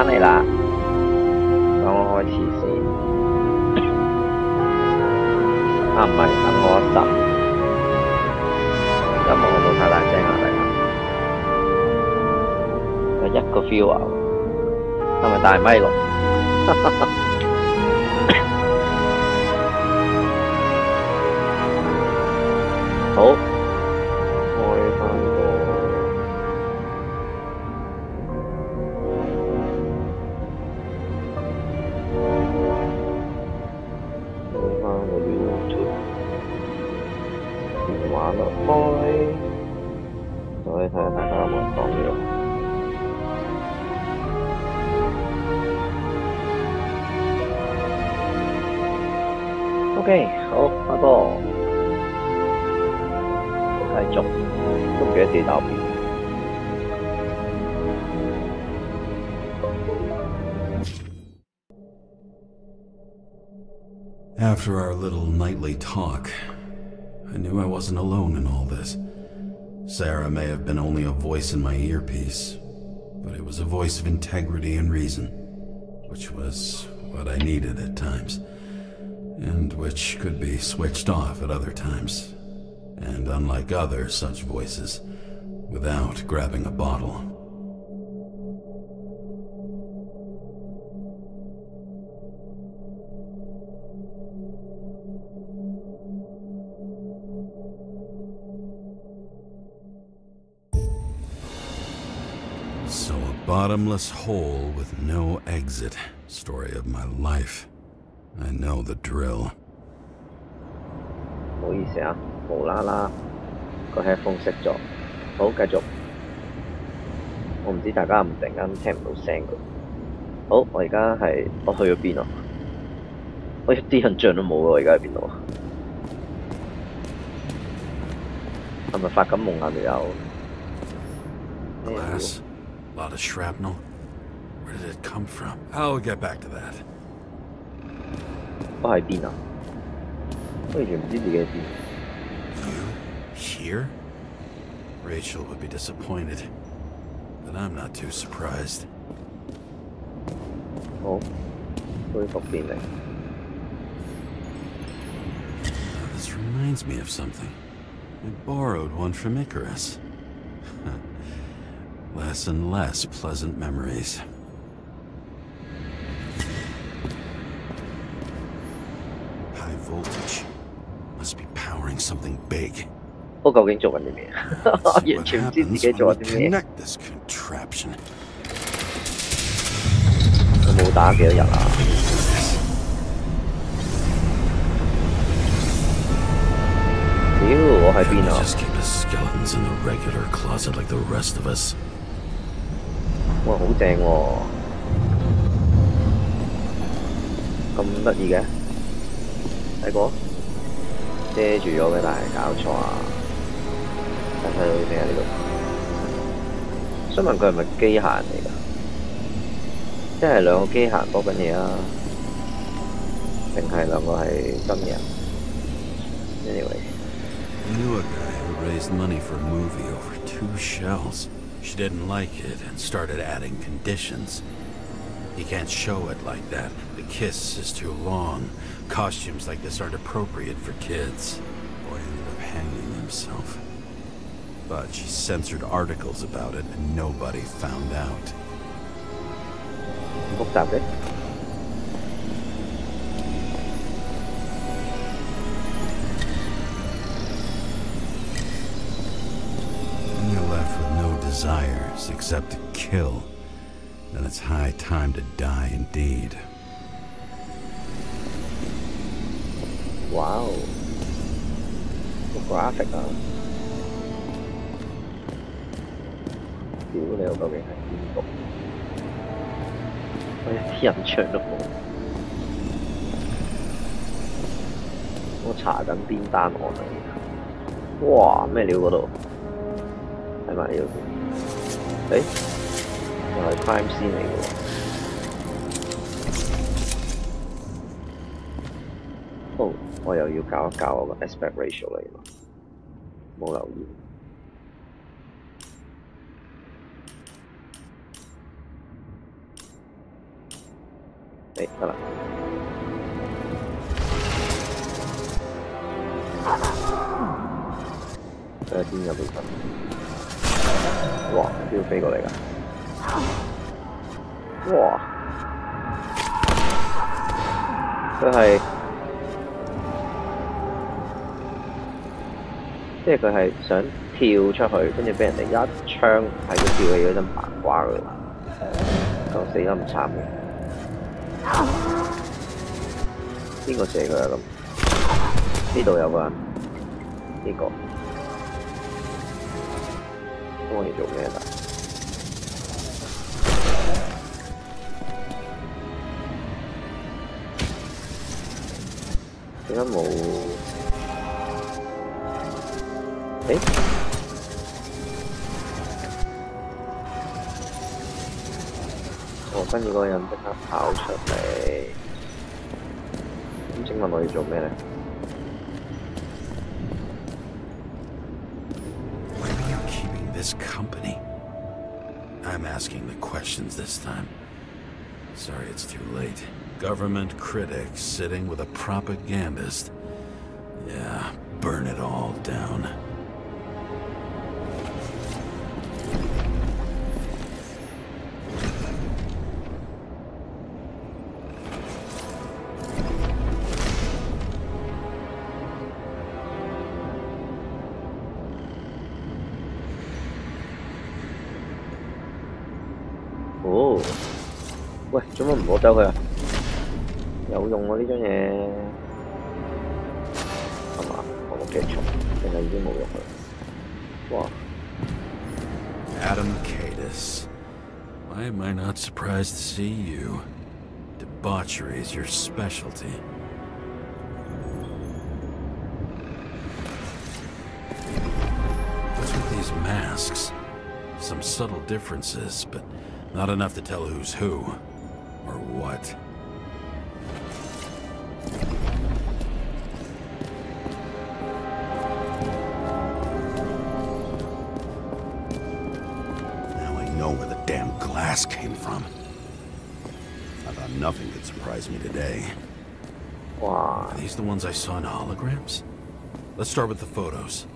翻嚟啦，等我開始先。啊，唔係，等我一陣。音樂有冇太大聲啊？大家有一個 feel 啊，係咪大咪咯？好，開翻個 YouTube 電話落開，就可以睇下大家有冇人講嘢。OK， 好，開波，繼續，都唔記得自己打到邊。After our little nightly talk, I knew I wasn't alone in all this. Sarah may have been only a voice in my earpiece, but it was a voice of integrity and reason, which was what I needed at times, and which could be switched off at other times, and unlike other such voices, without grabbing a bottle. So a bottomless hole with no exit. Story of my life. I know the drill. 唔好意思啊，無啦啦個 headphone 熄咗。好，繼續。我唔知大家係唔突然間聽唔到聲嘅。好，我而家係我去咗邊啊？我一啲印象都冇喎，我而家喺邊度啊？係咪發緊夢啊？條友 Glass, a lot of shrapnel. Where did it come from? I'll get back to that. 我喺邊啊？我完全唔知自己喺邊。Here? Rachel would be disappointed, but I'm not too surprised. 好，恢復便利。This reminds me of something. I borrowed one from Icarus. Less and less pleasant memories. High voltage. Must be powering something big. 我究竟做緊啲咩？我完全唔知自己做緊啲咩。Connect this contraption. 我冇打幾多日啊？屌，我喺邊啊 Just keep the skeletons in the regular closet like the rest of us. 哇，好正喎！咁得意嘅，睇過？遮住咗嘅，但係搞錯啊！睇到啲咩啊？呢度？想問佢係咪機械人嚟㗎？即係兩個機械人搏緊嘢啊？定係兩個係真人 ？Anyway， I knew a guy who raised money for a movie over 2 shells. She didn't like it and started adding conditions. He can't show it like that. The kiss is too long. Costumes like this aren't appropriate for kids. Boy ended up hanging himself. But she censored articles about it and nobody found out. 複雜嘅。When you're left with no desires except to kill, then it's high time to die indeed. Wow，個 graphic 啊！屌你，我究竟係邊個？我一啲印象都冇。我查緊邊單案啊！哇，咩料嗰度？睇埋呢度先。又係 crime scene 嚟嘅喎。哦，我又要搞一搞我個 aspect ratio 嚟喎，冇留意。誒得啦。佢喺邊入邊瞓？哇！標飛過嚟㗎！哇！佢係即係佢係想跳出去，跟住俾人哋一槍喺佢跳起嗰陣白瓜嗰度，就死得咁慘嘅。邊個射佢啊？咁呢度有個人，呢個都可以做咩㗎？點解冇？誒？哦，跟住嗰個人即刻跑出嚟。咁請問我要做咩咧？ Where are you keeping this company? I'm asking the questions this time. Sorry it's too late. Government critics sitting with a propagandist. Yeah, burn it all down.哦，喂，做乜唔攞走佢啊？有用喎呢張嘢，係嘛？我冇記錯，定係已經冇用佢？哇 Adam Cadis. Why am I not surprised to see you? Debauchery is your specialty. What's with these masks? Some subtle differences, but not enough to tell who's who, or what. Now I know where the damn glass came from. I thought nothing could surprise me today. Wow. Are these the ones I saw in holograms? Let's start with the photos.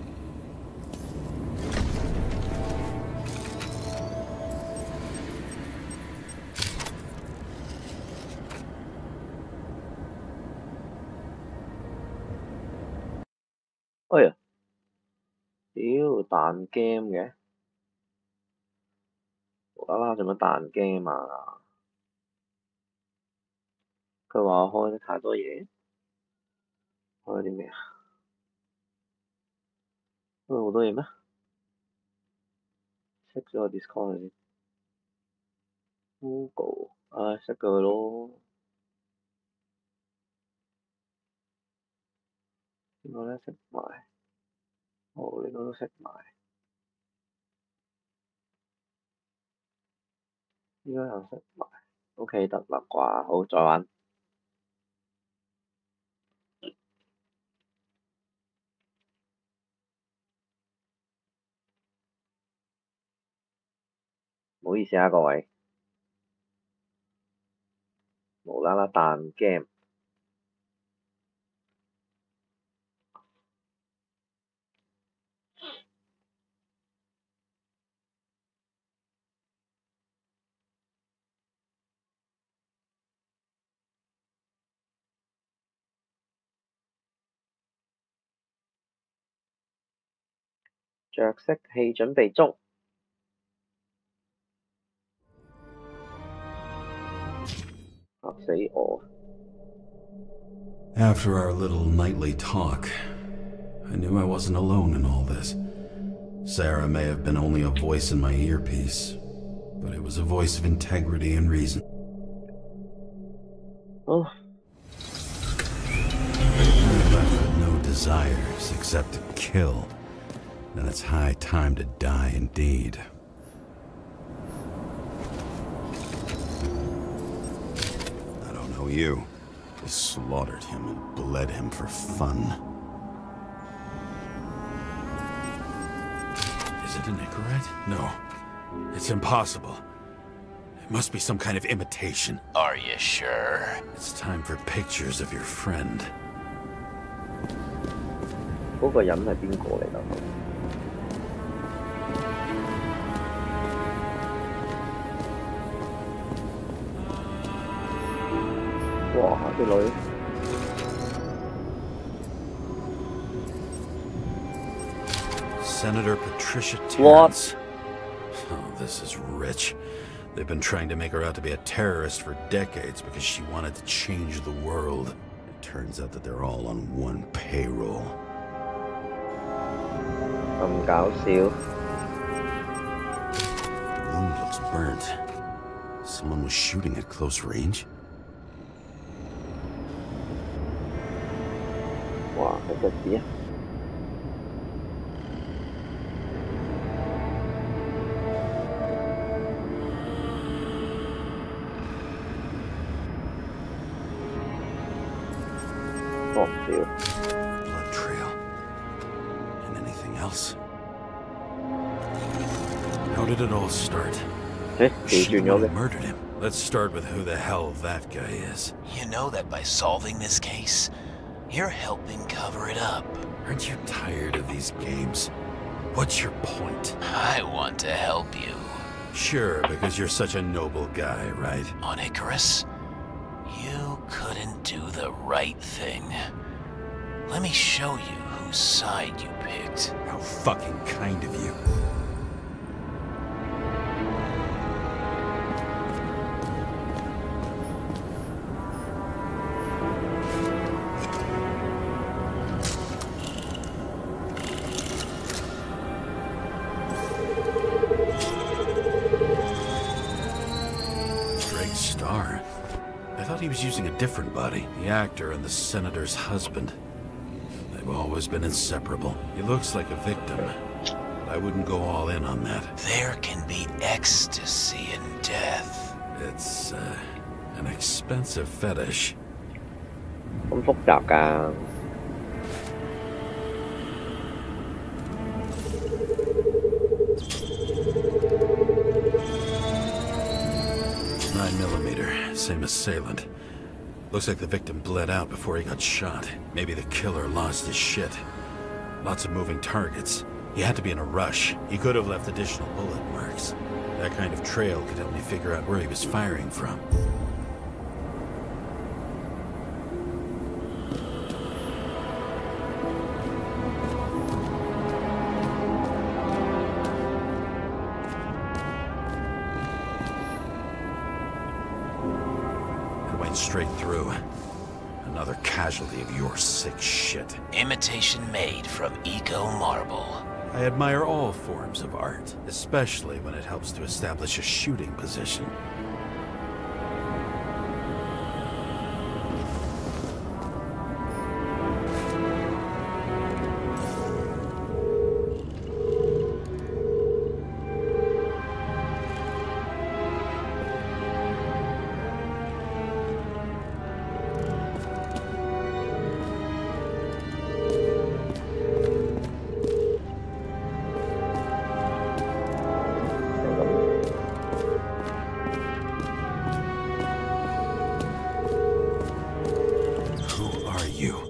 哎呀，屌彈 game 嘅，無啦啦做乜彈 game 啊？佢話我開得太多嘢，開啲咩啊？開好多嘢咩？熄咗個 Discord 先 ，Google，唉，熄咗佢咯。呢個咧熄埋，哦，呢個都熄埋，呢個又熄埋。OK 得啦啩，好再玩。唔好意思啊，各位，無啦啦彈 game。着色器準備中。嚇死我！ After our little nightly talk, I knew I wasn't alone in all this. Sarah may have been only a voice in my earpiece, but it was a voice of integrity and reason. 哦， Left with no desires except to kill, then it's high time to die indeed. I don't know you. They slaughtered him and bled him for fun. Is it an Icarite? No. It's impossible. It must be some kind of imitation. Are you sure? It's time for pictures of your friend. 嗰個人係邊個嚟㗎？哇！啲女 Senator Patricia Terrence. Oh, this is rich. They've been trying to make her out to be a terrorist for decades because she wanted to change the world. It turns out that they're all on one payroll. 咁搞笑。The wound looks burnt. Someone was shooting at close range. 哇！睇隻字啊！Blood trail. And anything else? How did it all start? She murdered him. Let's start with who the hell that guy is. You know that by solving this case, you're helping cover it up. Aren't you tired of these games? What's your point? I want to help you. Sure, because you're such a noble guy, right? On Icarus, you couldn't do the right thing. Let me show you whose side you picked. How fucking kind of you. He was using a different body. The actor and the senator's husband. They've always been inseparable. He looks like a victim. I wouldn't go all in on that. There can be ecstasy in death. It's, an expensive fetish. 咁複雜㗎。Same assailant. Looks like the victim bled out before he got shot. Maybe the killer lost his shit. Lots of moving targets. He had to be in a rush. He could have left additional bullet marks. That kind of trail could help me figure out where he was firing from. Straight through. Another casualty of your sick shit. Imitation made from eco marble. I admire all forms of art, especially when it helps to establish a shooting position.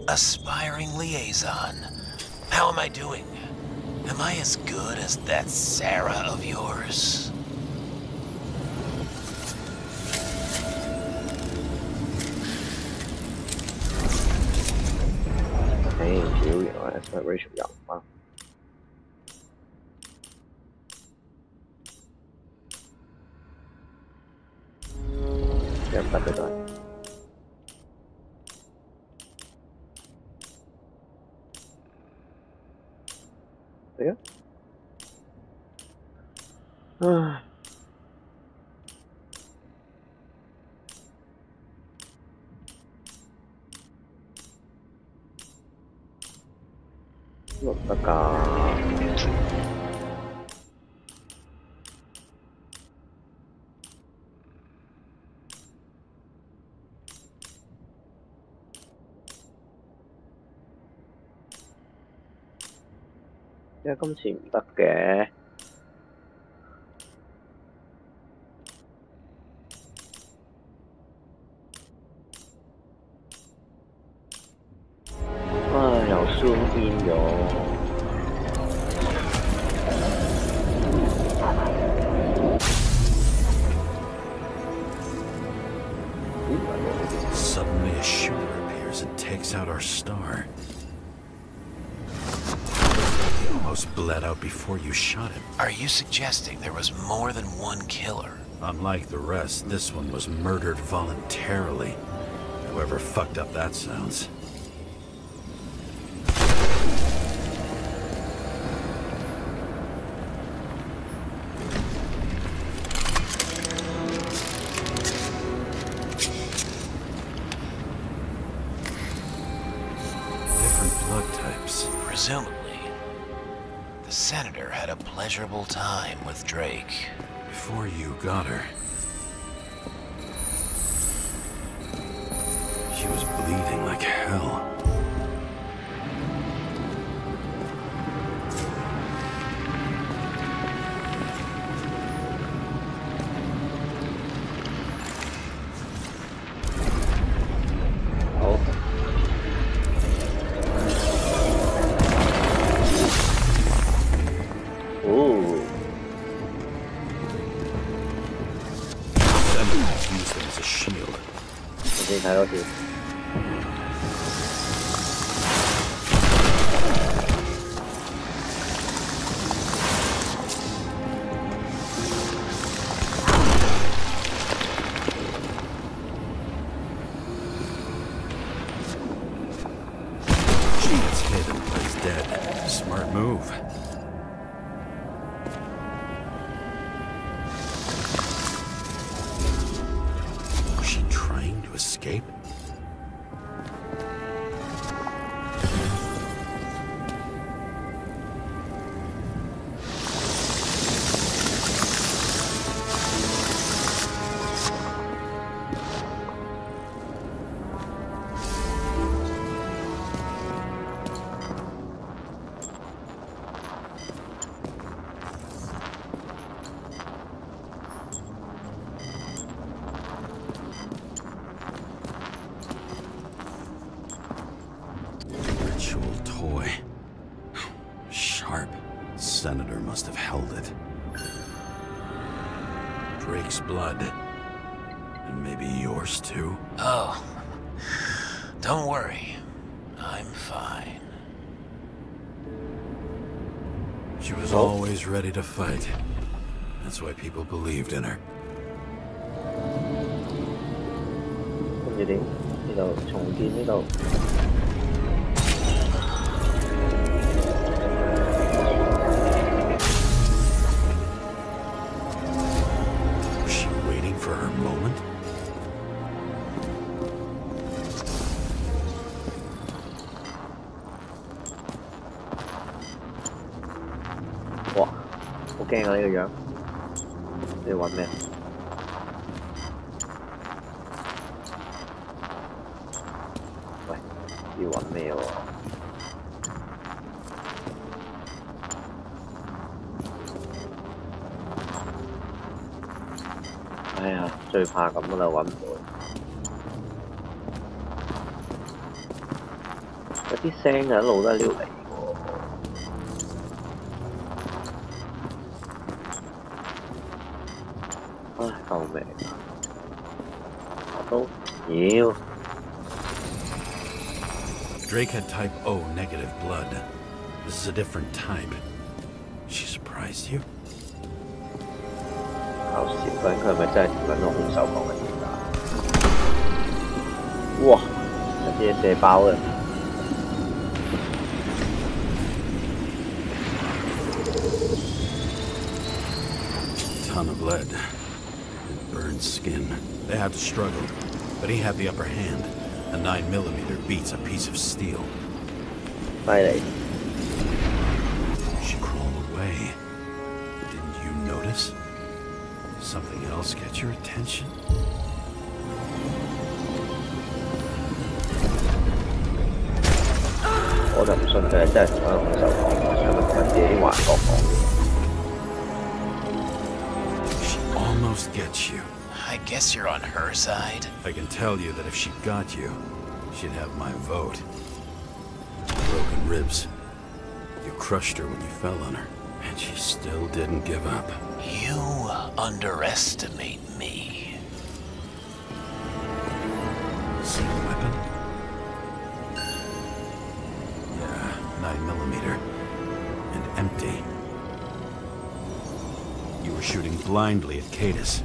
Aspiring liaison. How am I doing? Am I as good as that Sarah of yours? Hey, 屌，原來 aspiration 有啊！入得嘅都係。係啊！唉，得唔得㗎？因為今次唔得嘅。almost bled out before you shot him. Are you suggesting there was more than one killer? Unlike the rest, this one was murdered voluntarily. However fucked up that sounds. Different blood types. Presumably, the senator had a pleasurable time with Drake. Before you got her, she was bleeding like hell. Oh. Ooh. Use them as a shield. 你先睇多次。She gets hit and plays dead. Smart move. Was she trying to escape? Ritual toy. Sharp. Senator must have held it. Drake's blood. And maybe yours too? Oh, don't worry. I'm fine. She was always ready to fight. That's why people believed in her. 跟住點？呢度重建呢度。Was she waiting for her moment? Wow, 好驚啊！呢個樣，你揾咩？喂，要揾咩喎？哎呀，最怕咁噶啦，揾唔到。有啲聲啊，一路都係撩嚟喎。唉，救命啊！我都妖。 Drake had type O negative blood. This is a different type. She surprised you? 搞笑，究竟佢係咪真係同緊個兇手講緊嘢㗎？哇！有啲嘢射爆啊！ Ton of lead. And burned skin. They had to struggle, but he had the upper hand. A 9mm beats a piece of steel. 犀利！ She crawled away. Didn't you notice? Something else get your attention? 我就唔信佢係真係同緊個兇手講，係咪同緊自己啲幻覺講？ She almost gets you. I guess you're on her side. I can tell you that if she got you, she'd have my vote. Broken ribs. You crushed her when you fell on her, and she still didn't give up. You underestimate me. See the weapon? Yeah, 9mm. And empty. empty. You were shooting blindly at Cadis.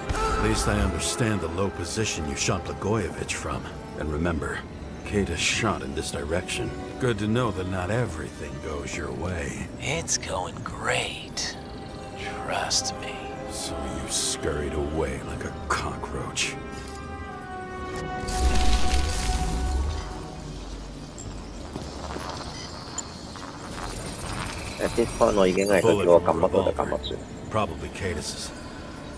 At least I understand the low position you shot Blagojevich from. And remember, Cadis shot in this direction. Good to know that not everything goes your way. It's going great. Trust me. So you scurried away like a cockroach. At this point 我已經係佢叫我撳乜都就撳乜算。Probably Cadis's.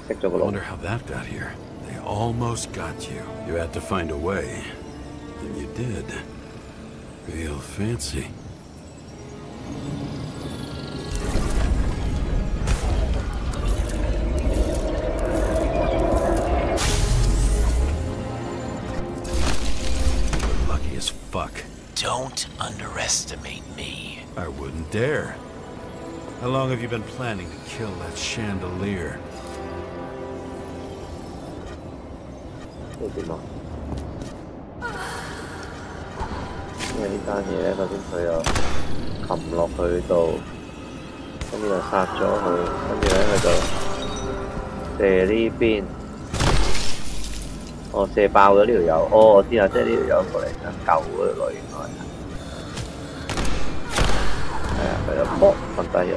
識咗個 I 路。 wonder how that got here. They almost got you. You had to find a way. And you did. Real fancy. You're lucky as fuck. Don't underestimate me. I wouldn't dare. How long have you been planning to kill that chandelier? 呢點啊？因為呢單嘢咧，首先佢又擒落去度，跟住就殺咗佢，跟住咧佢就射呢邊，哦射爆咗呢條友，哦我知啦，即係呢條友過嚟想救嗰條女，原來係啊，佢就撲瞓低咗，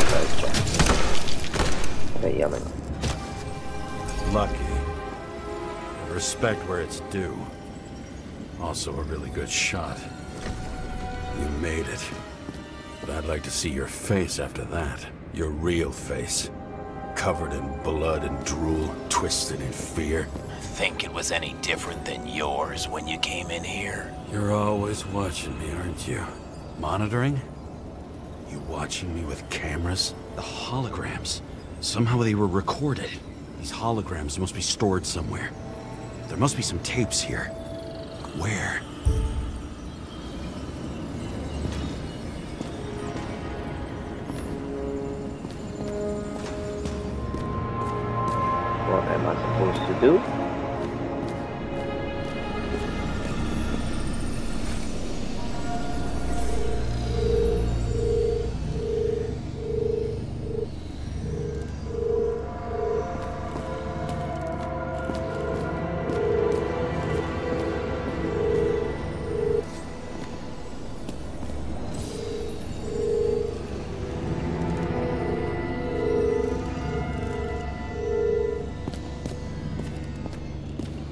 繼續，你而家明啦。 Lucky. Respect where it's due. Also a really good shot. You made it. But I'd like to see your face after that. Your real face. Covered in blood and drool, twisted in fear. Think it was any different than yours when you came in here? You're always watching me, aren't you? Monitoring? You watching me with cameras? The holograms. Somehow they were recorded. These holograms must be stored somewhere. There must be some tapes here. Where? What am I supposed to do?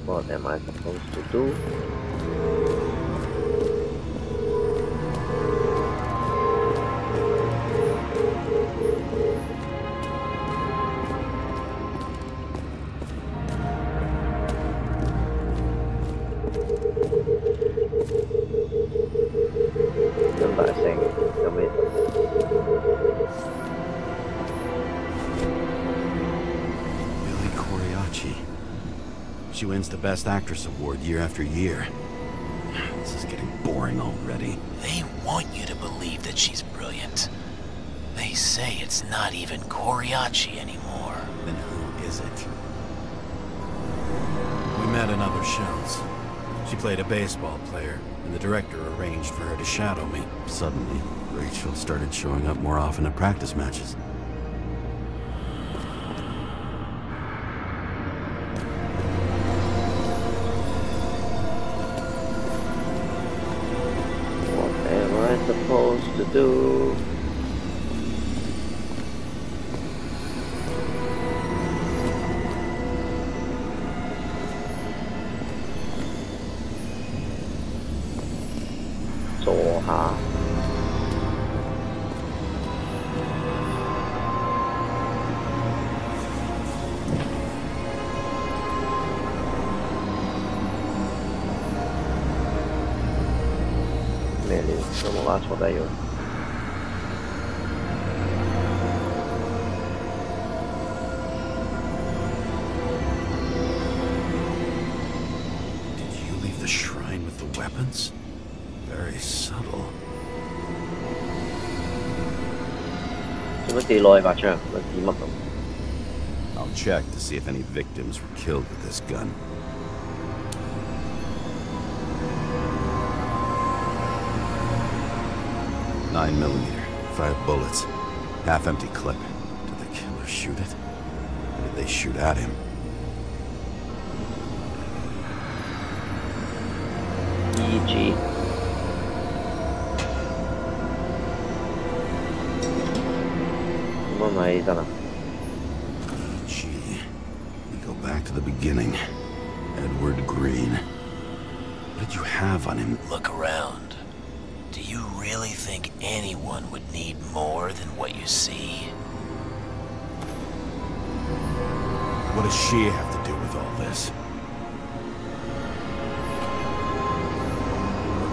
What am I supposed to do? Come back saying, come in. Billy Coriaci. She wins the Best Actress award year after year. This is getting boring already. They want you to believe that she's brilliant. They say it's not even Coriaci anymore. Then who is it? We met in other shows. She played a baseball player, and the director arranged for her to shadow me. Suddenly, Rachel started showing up more often at practice matches. What am I supposed to do? Did you leave the shrine with the weapons? Very subtle. 做乜跌落去把槍？乜點乜咁？ I'll check to see if any victims were killed with this gun. 9mm, 5 bullets, half-empty clip. Did the killer shoot it? Or did they shoot at him? EG 咁咪起身啦。Gee, we go back to the beginning. Edward Green. What did you have on him? Look around. Do you really think anyone would need more than what you see? What does she have to do with all this?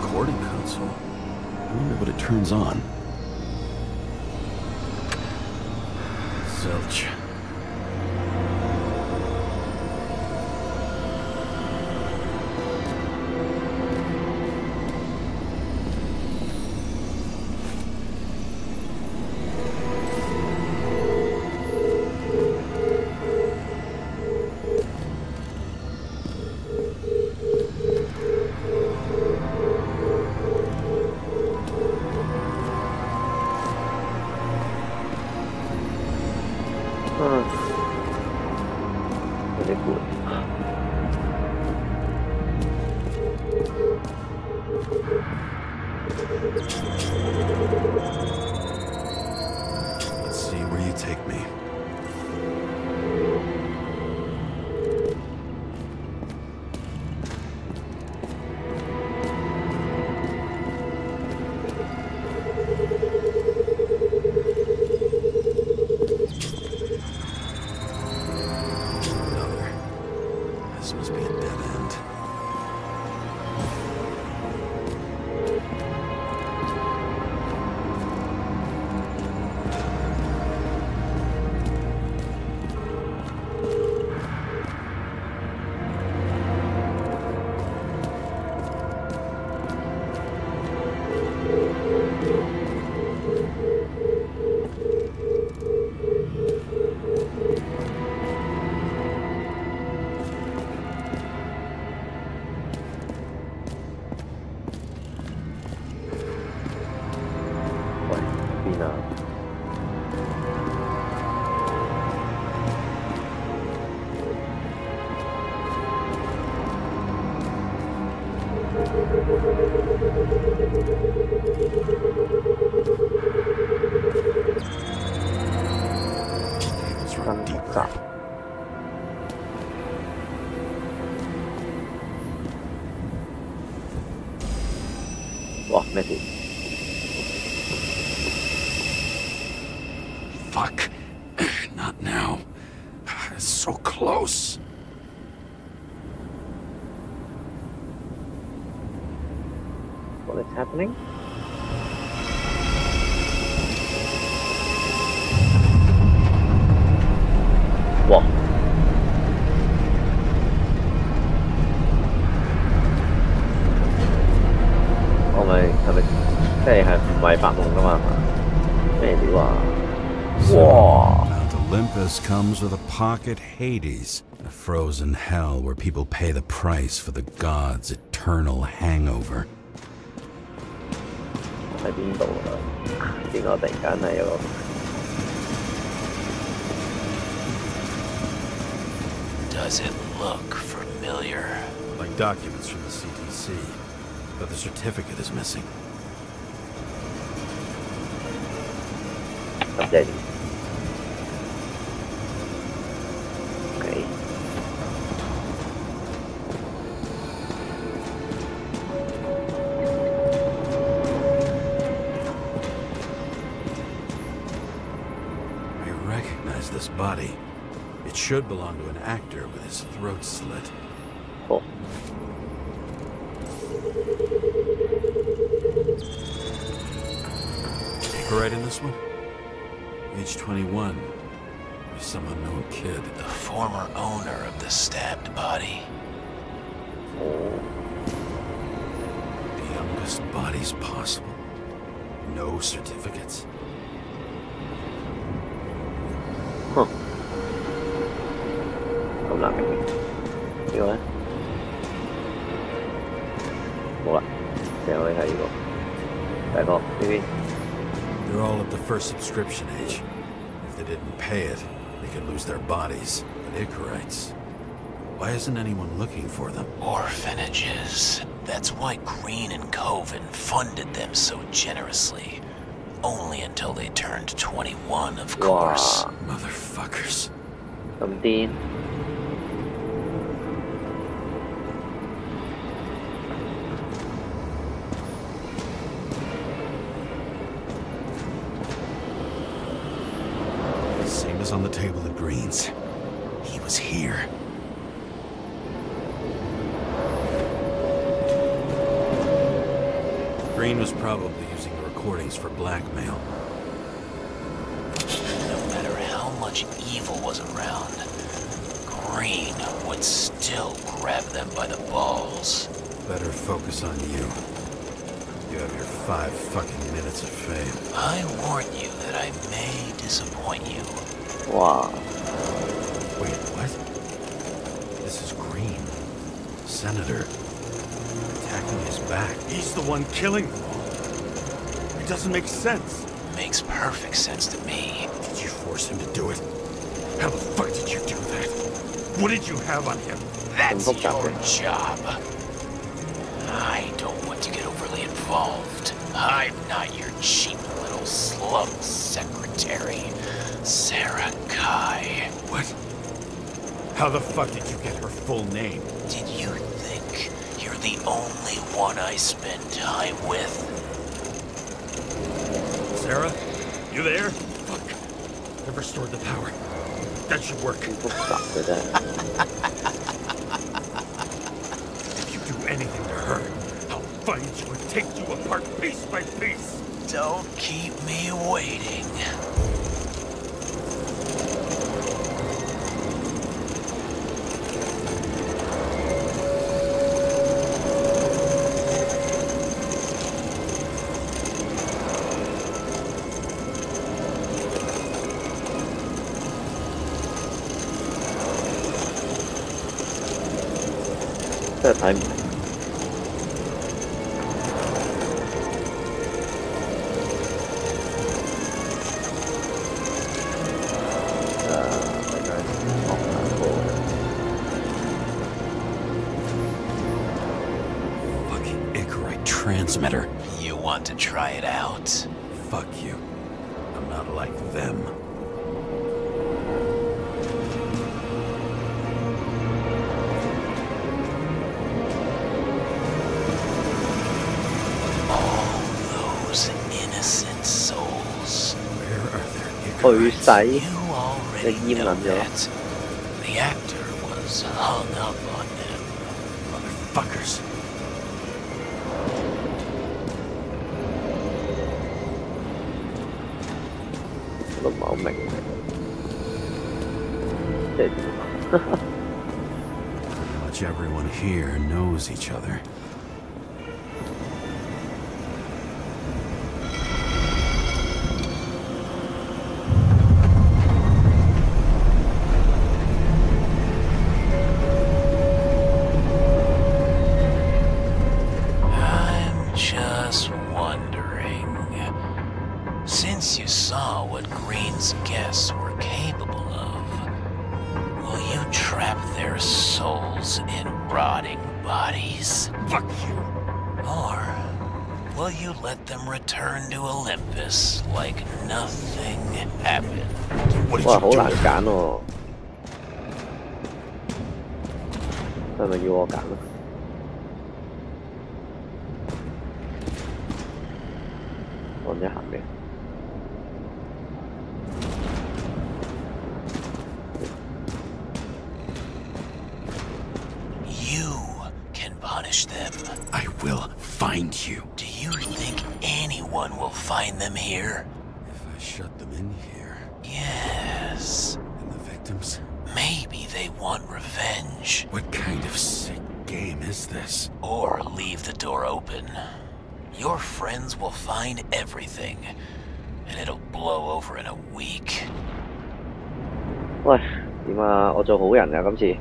Recording console? I wonder what it turns on. Zilch. Really good. Let's see where you take me. This must be a dead end. Cables run deeper. Wow, messy. Fuck. Not now. It's so close. What is happening? Wow. 係咪即係唔係發夢㗎嘛？咩料啊？ So, Mount Olympus comes with a pocket Hades, a frozen hell where people pay the price for the gods' eternal hangover. 喺邊度啊？點解突然間係有個 Does it look familiar? Like documents from the CTC, but the certificate is missing. 咁即係點？OK。I recognize this body. It should belong to an actor with his throat slit. Cool. Right in this one? Age 21. Some unknown kid. The former owner of the stabbed body. The youngest bodies possible. No certificates. Huh. 咁難明呢個咧？冇啦，淨係可以睇呢個。大哥呢邊。They're all at the first subscription age. If they didn't pay it, they could lose their bodies. But Icarites, why isn't anyone looking for them? Orphanages. That's why Green and Coven funded them so generously. Only until they turned 21, of course. Motherfuckers. 咁癲。Same as on the table at Green's. He was here. Green was probably using the recordings for blackmail. No matter how much evil was around, Green would still grab them by the balls. Better focus on you. You have your 5 fucking minutes of fame. I warn you that I may disappoint you. 哇！ Wait, what? This is Green. Senator. Attacking his back. He's the one killing them all. It doesn't make sense. Makes perfect sense to me. Did you force him to do it? How the fuck did you do that? What did you have on him? That's your job. I don't want to get overly involved. I'm not your cheap little slum secretary, Sarah Kai. What? How the fuck did you get her full name? Did you think you're the only one I spend time with? Sarah? You there? Fuck. I've restored the power. That should work. 複雜嘅啫。If you do anything to her, I'll find you and take you apart piece by piece. Don't keep me waiting.真係睇唔明。Fucking Icarite transmitter. You want to try it out? Fuck you. I'm not like them. Innocent souls. Where are their 去 Icarites? 洗 You already 你閹 know 撚咗。 that. The actor was hung up on them. Motherfuckers. 我都唔係好明。即係點 Pretty much everyone here knows each other. I'm just wondering. Since you saw what Green's guests were capable of, will you trap their souls in rotting bodies? Fuck you. Or will you let them return to Olympus like nothing happened? What did 哇， you 好 do? 難揀喎。係咪要我揀啊？按一下嘅。You can punish them. I will find you. Do you think anyone will find them here? If I shut them in here, Yes. and the victims? Maybe they want revenge. What kind of sick game is this? Or leave the door open. Your friends will find everything, and it'll blow over in a week. 喂，點啊？我做好人啊，今次。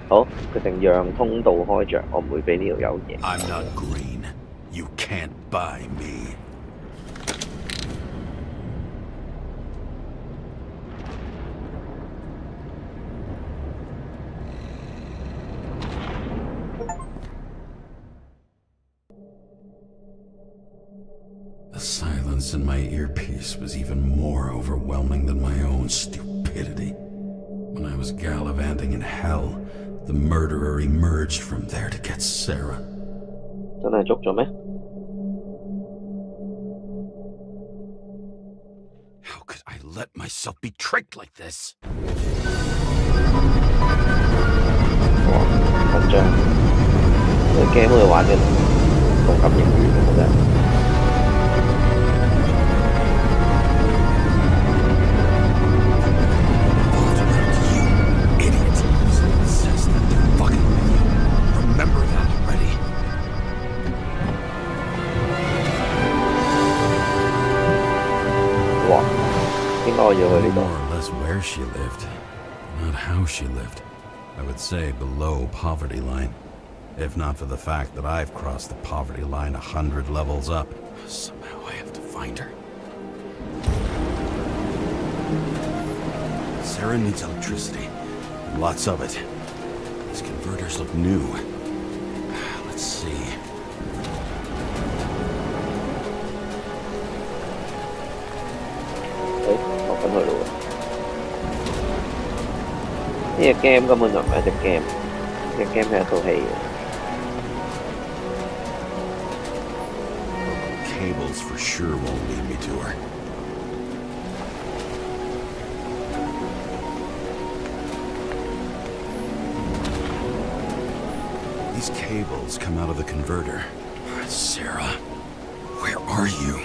好，決定讓通道開着，我唔會俾呢條友嘢。I'm not green. You can't buy me. silence in my earpiece was even more overwhelming than my own stupidity. When I was gallivanting in hell, the murderer emerged from there to get Sarah. 真係捉咗咩？ How could I let myself be tricked like this? 哇，緊張！呢個 game 好似玩嘅同感型語咁嘅啫。哇！點解我要去呢度？ More or less where she lived, not how she lived. I would say below poverty line. If not for the fact that I've crossed the poverty line 100 levels up. Somehow I have to find her. Sarah needs electricity. Lots of it. These converters look new. Let's see. 落緊去咯喎！呢個 game 根本就唔係一隻 game，呢個 game 係一套戲嘅。 Cables for sure won't lead me to her. These cables come out of the converter. Sarah, where are you?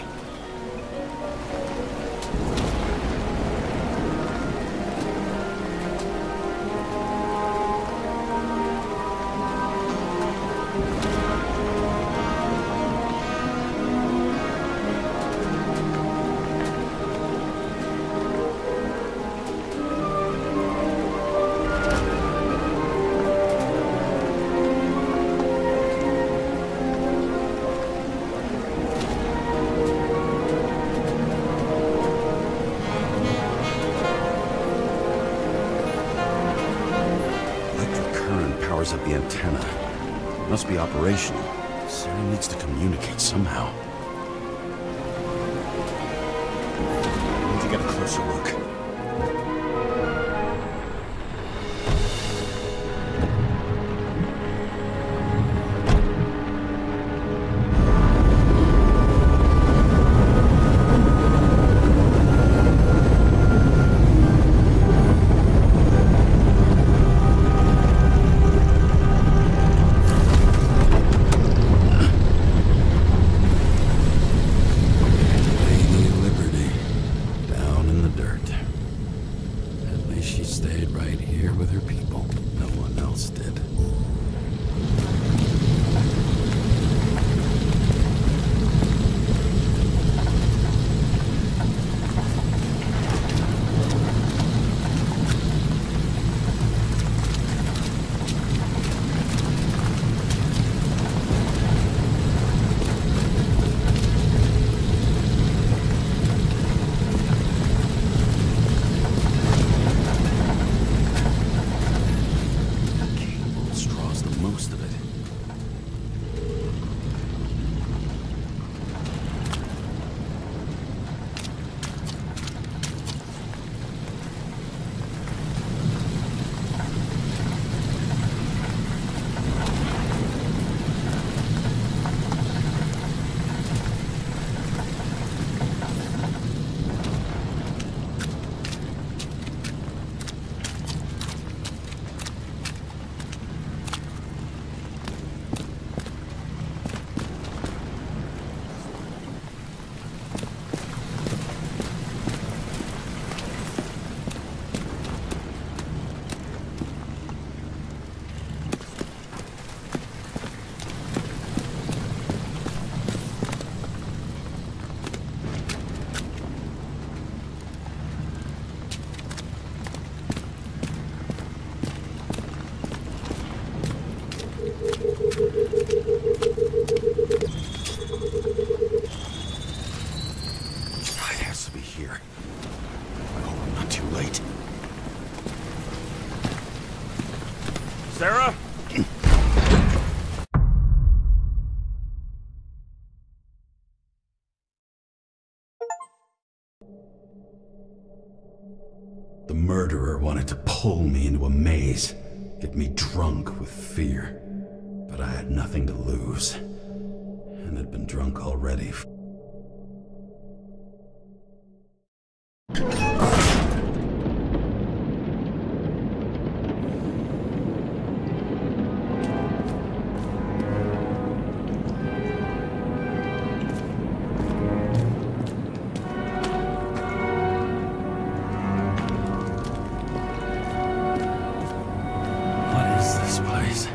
Powers up the antenna. It must be operational. Sarah needs to communicate somehow. I need to get a closer look. She stayed right here with her people. No one else did. Most of it. Sarah? murderer wanted to pull me into a maze, get me drunk with fear. But I had nothing to lose, and had been drunk already. What is this place?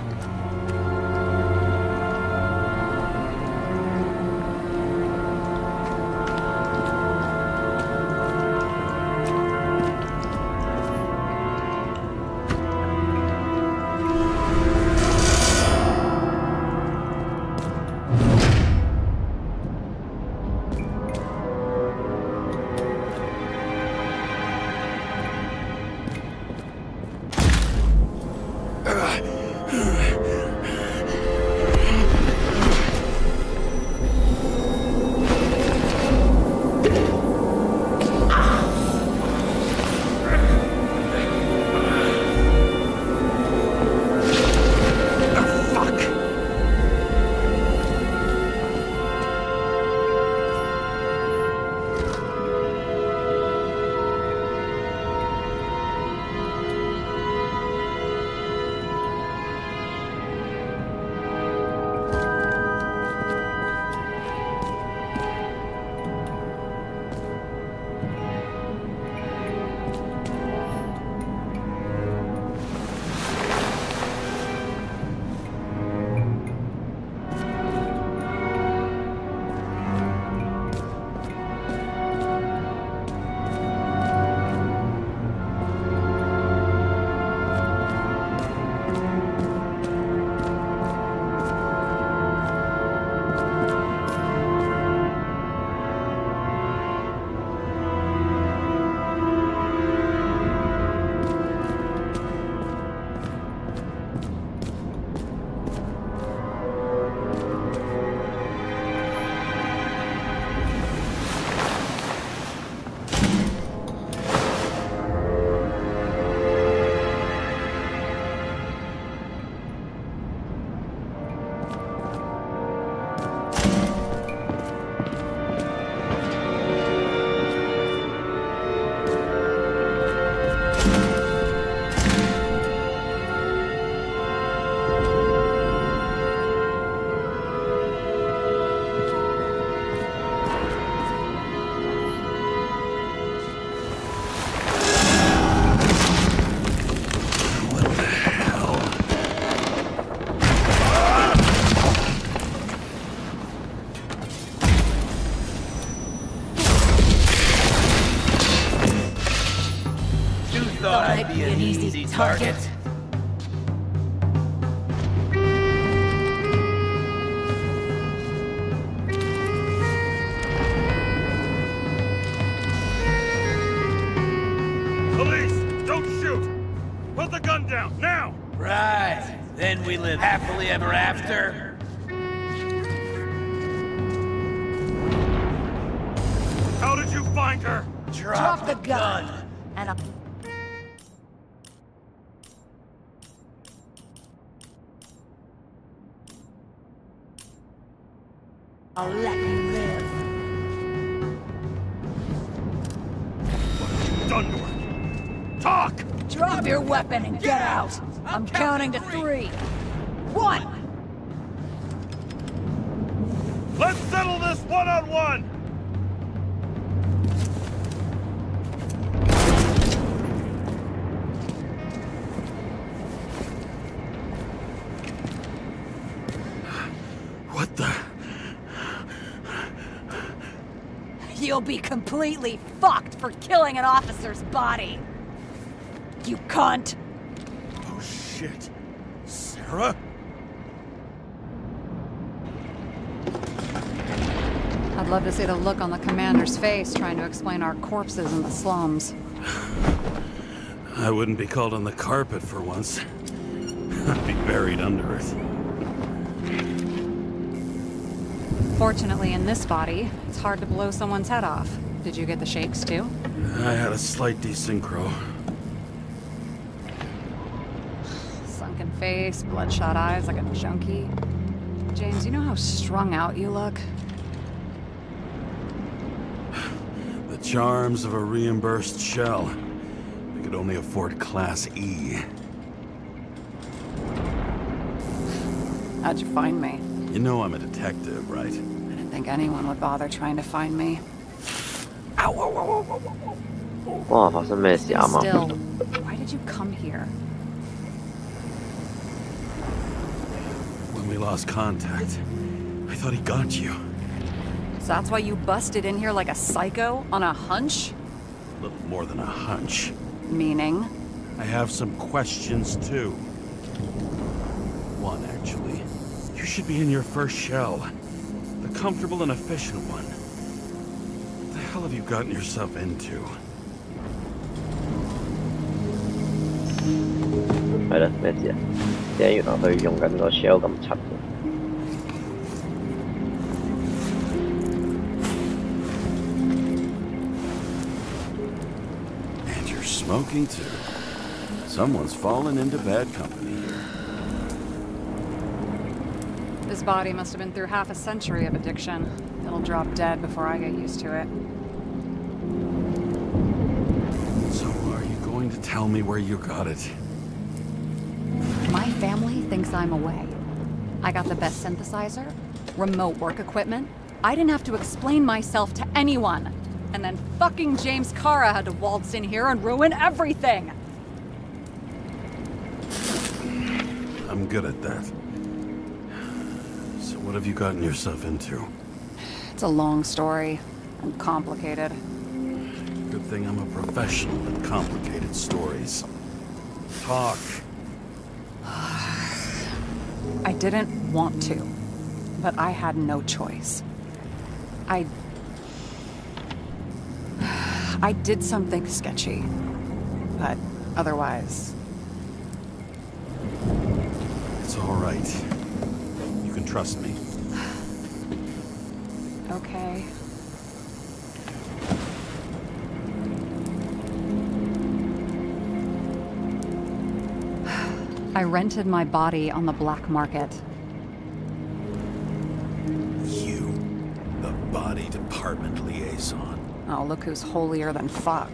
Thought I'd be an easy target. Police, don't shoot! Put the gun down, now! Right. Then we live happily ever after. How did you find her? Drop the gun. And I'll let you live. What have you done to her? Talk! Drop your weapon and get out. I'm counting to 3. 1. Let's settle this one-on-one! What the? You'll be completely fucked for killing an officer's body. You cunt. Oh shit. Sarah? I'd love to see the look on the commander's face trying to explain our corpses in the slums. I wouldn't be called on the carpet for once. I'd be buried under it. Fortunately, in this body, it's hard to blow someone's head off. Did you get the shakes too? I had a slight desynchro. face, bloodshot eyes like a junkie. James, you know how strung out you look? The charms of a reimbursed shell. I could only afford Class E. How'd you find me? You know I'm a detective, right? I didn't think anyone would bother trying to find me. Ow, ow, ow, ow, ow, ow. 哇！發生咩事 Stay 啱啱？ still. Why did you come here? When we lost contact, I thought he got you. So that's why you busted in here like a psycho on a hunch? A little more than a hunch. Meaning? I have some questions, too. One, actually. You should be in your first shell. The comfortable and efficient one. What the hell have you gotten yourself into? 係啦，咩事啊？即係原來佢用緊個 shell 咁柒嘅。And you're smoking, too. Someone's fallen into bad company here. This body must have been through half a century of addiction. It'll drop dead before I get used to it. So are you going to tell me where you got it? My family thinks I'm away. I got the best synthesizer, remote work equipment. I didn't have to explain myself to anyone. And then fucking James Kara had to waltz in here and ruin everything. I'm good at that. So what have you gotten yourself into? It's a long story and complicated. Good thing I'm a professional at complicated stories. Talk. I didn't want to, but I had no choice. I did something sketchy, but otherwise... It's all right. You can trust me. Okay. I rented my body on the black market. You, the body department liaison. Oh, look who's holier than fuck.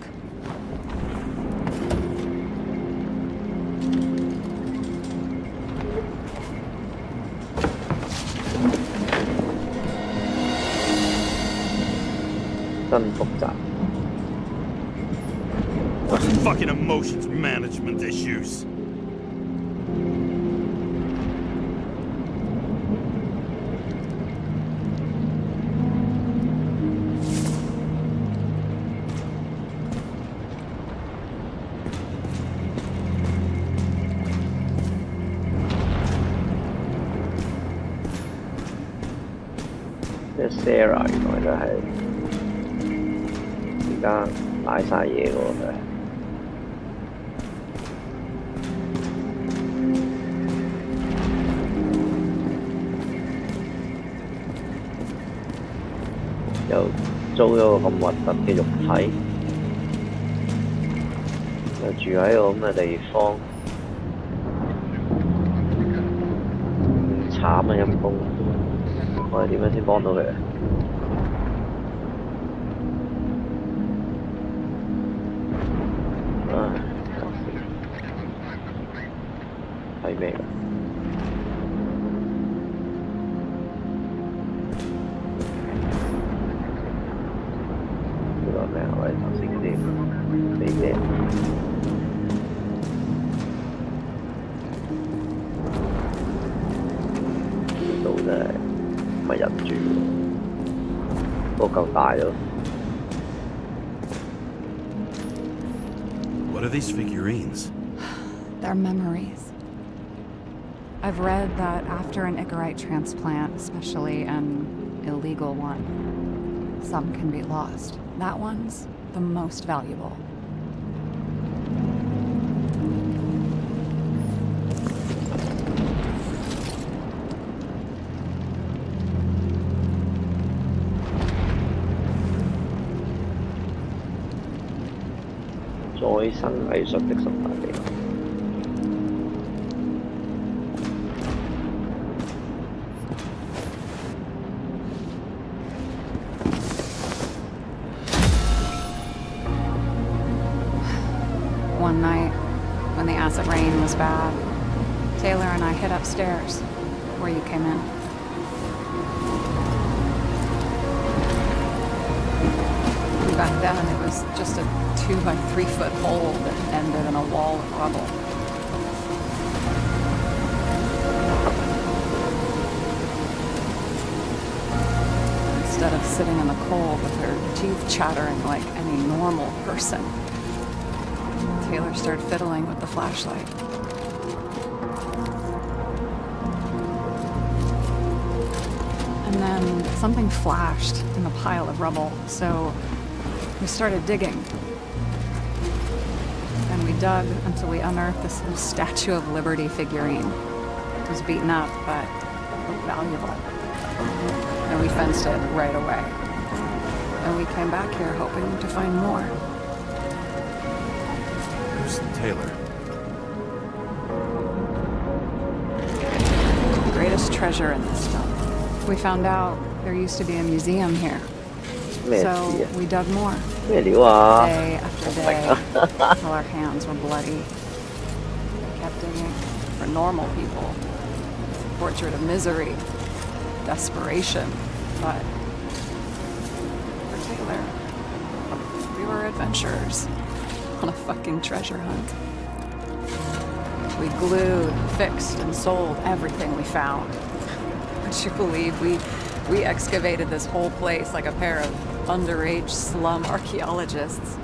Fucking emotions management issues. Sarah 原來就係而家賴晒嘢喎佢。又租咗個咁核突嘅肉體，又住喺個咁嘅地方，咁慘啊陰公！我哋點樣先幫到佢啊？唉，睇咩㗎？呢個咩啊？我哋頭先嗰啲飛機。呢度真係唔係人住喎，不過夠大咯。What are these figurines? They're memories. I've read that after an Icarite transplant, especially an illegal one, some can be lost. That one's the most valuable. One night, when the acid rain was bad, Taylor and I hid upstairs, where you came in. Back then, it was just a 2 by 3 foot hole that ended in a wall of rubble. Instead of sitting in the cold with her teeth chattering like any normal person, Taylor started fiddling with the flashlight. And then something flashed in the pile of rubble, so we started digging. And we dug until we unearthed this little Statue of Liberty figurine. It was beaten up, but valuable. And we fenced it right away. And we came back here hoping to find more. Who's Taylor? The greatest treasure in this stuff. We found out there used to be a museum here. So we dug more. 咩料啊？ Day after day, till our hands were bloody. We kept digging for normal people. Portrait of misery, desperation, but for Taylor, we were adventurers on a fucking treasure hunt. We glued, fixed, and sold everything we found. Would you believe we excavated this whole place like a pair of underage slum archaeologists?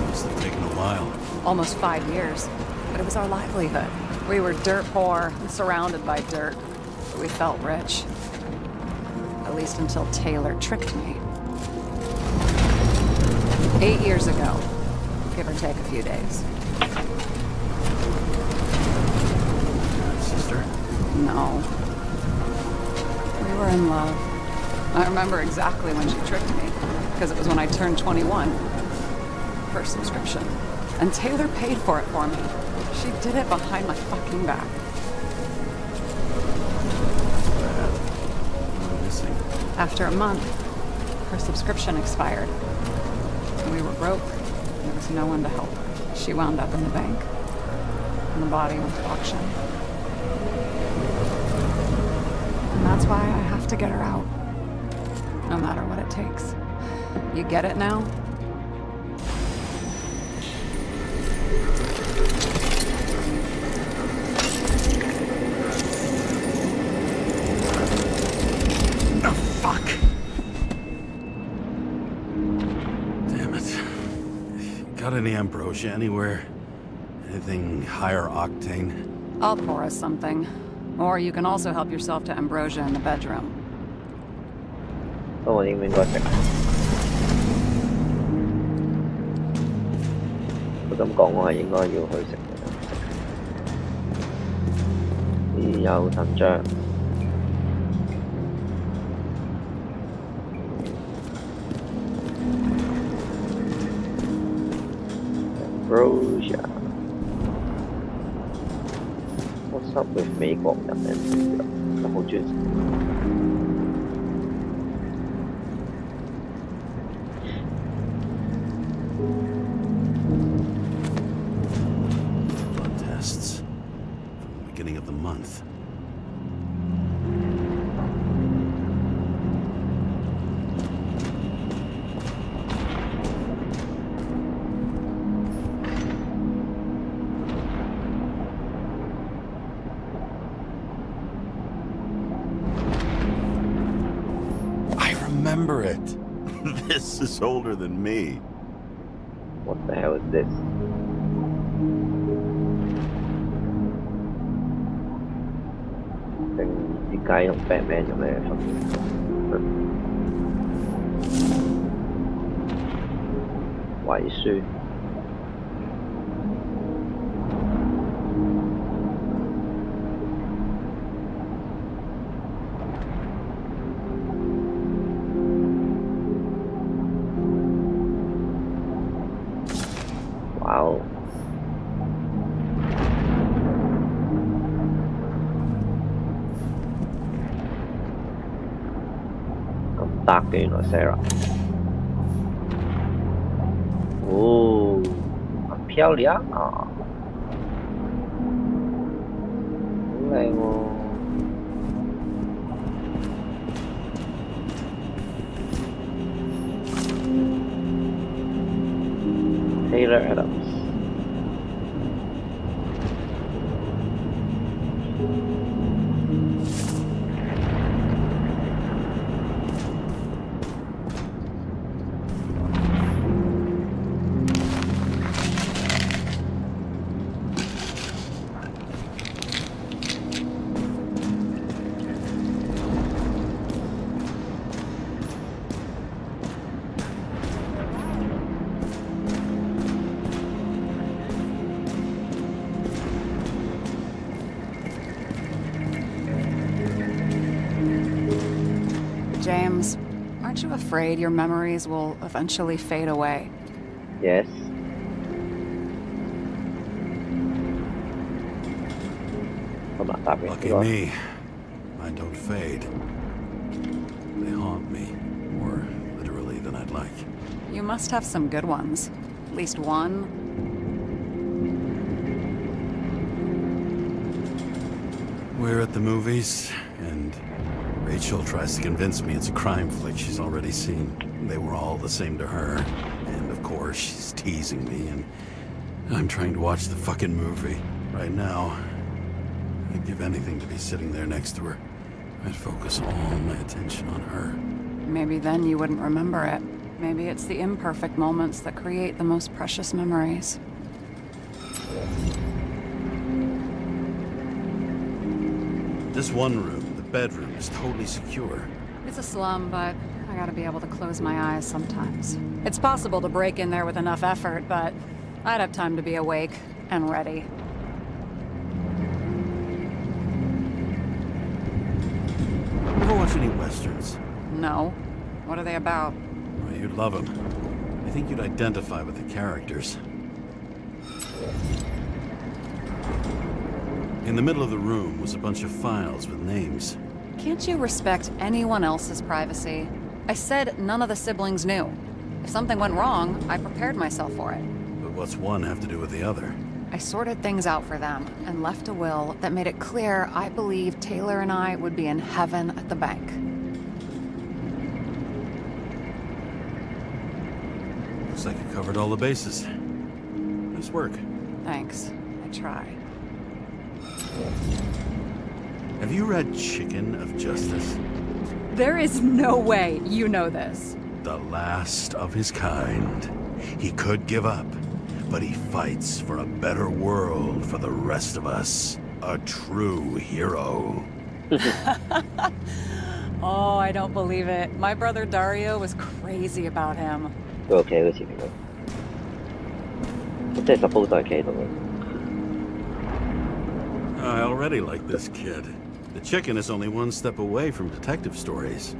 Must have taken a while. Almost 5 years, but it was our livelihood. We were dirt poor and surrounded by dirt, but we felt rich. At least until Taylor tricked me. 8 years ago, give or take a few days. Sister? No. We were in love. I remember exactly when she tricked me, because it was when I turned 21. First subscription. And Taylor paid for it for me. She did it behind my fucking back. I'm missing. After a month, her subscription expired. We were broke. There was no one to help her. She wound up in the bank. And the body was auctioned. And that's why I have to get her out. No matter what it takes. You get it now? Oh, fuck! Damn it. Got any ambrosia anywhere? Anything higher octane? I'll pour us something. Or you can also help yourself to ambrosia in the bedroom. 不過我應唔應該食？佢咁講，我係應該要去食嘅。咦，有藤漿。Ambrosia。What's up with 美國人咧？我好中意食。Blood tests. From the beginning of the month. Remember it. This is older than me. What the hell is this? 定唔知雞同 Batman 有咩分別？遺書。Wow. 咁得嘅原來 Sarah。哦，很漂亮啊，好靚喎。Taylor Adams。James, aren't you afraid your memories will eventually fade away? Yes。好嘛，答嘅。 Lucky me. Mine don't fade. They haunt me, more literally than I'd like. You must have some good ones. At least one. We're at the movies, and Rachel tries to convince me it's a crime flick she's already seen. They were all the same to her. And of course, she's teasing me, and I'm trying to watch the fucking movie. Right now, I'd give anything to be sitting there next to her. I'd focus all my attention on her. Maybe then you wouldn't remember it. Maybe it's the imperfect moments that create the most precious memories. This one room, the bedroom, is totally secure. It's a slum, but I gotta be able to close my eyes sometimes. It's possible to break in there with enough effort, but I'd have time to be awake and ready. Ever watch any westerns? No. What are they about? Well, you'd love them. I think you'd identify with the characters. In the middle of the room was a bunch of files with names. Can't you respect anyone else's privacy? I said none of the siblings knew. If something went wrong, I prepared myself for it. But what's one have to do with the other? I sorted things out for them and left a will that made it clear I believed Taylor and I would be in heaven at the bank. Looks like you covered all the bases. Nice work. Thanks. I tried. Have you read Chicken of Justice? There is no way you know this. The last of his kind. He could give up, but he fights for a better world for the rest of us. A true hero. Oh, I don't believe it. My brother Dario was crazy about him. 佢企喺前面佢即係 suppose 都係企喺度嘅。I already like this kid. The chicken is only one step away from detective stories.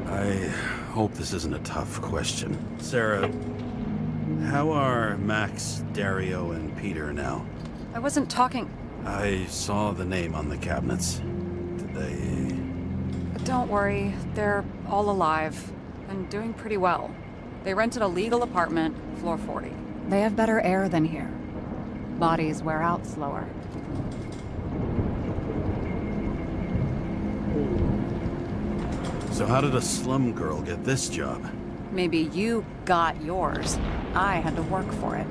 I hope this isn't a tough question. Sarah, how are Max, Dario, and Peter now? I wasn't talking... I saw the name on the cabinets. Did they... Don't worry, they're all alive and doing pretty well. They rented a legal apartment, floor 40. They have better air than here. Bodies wear out slower. So how did a slum girl get this job? Maybe you got yours. I had to work for it.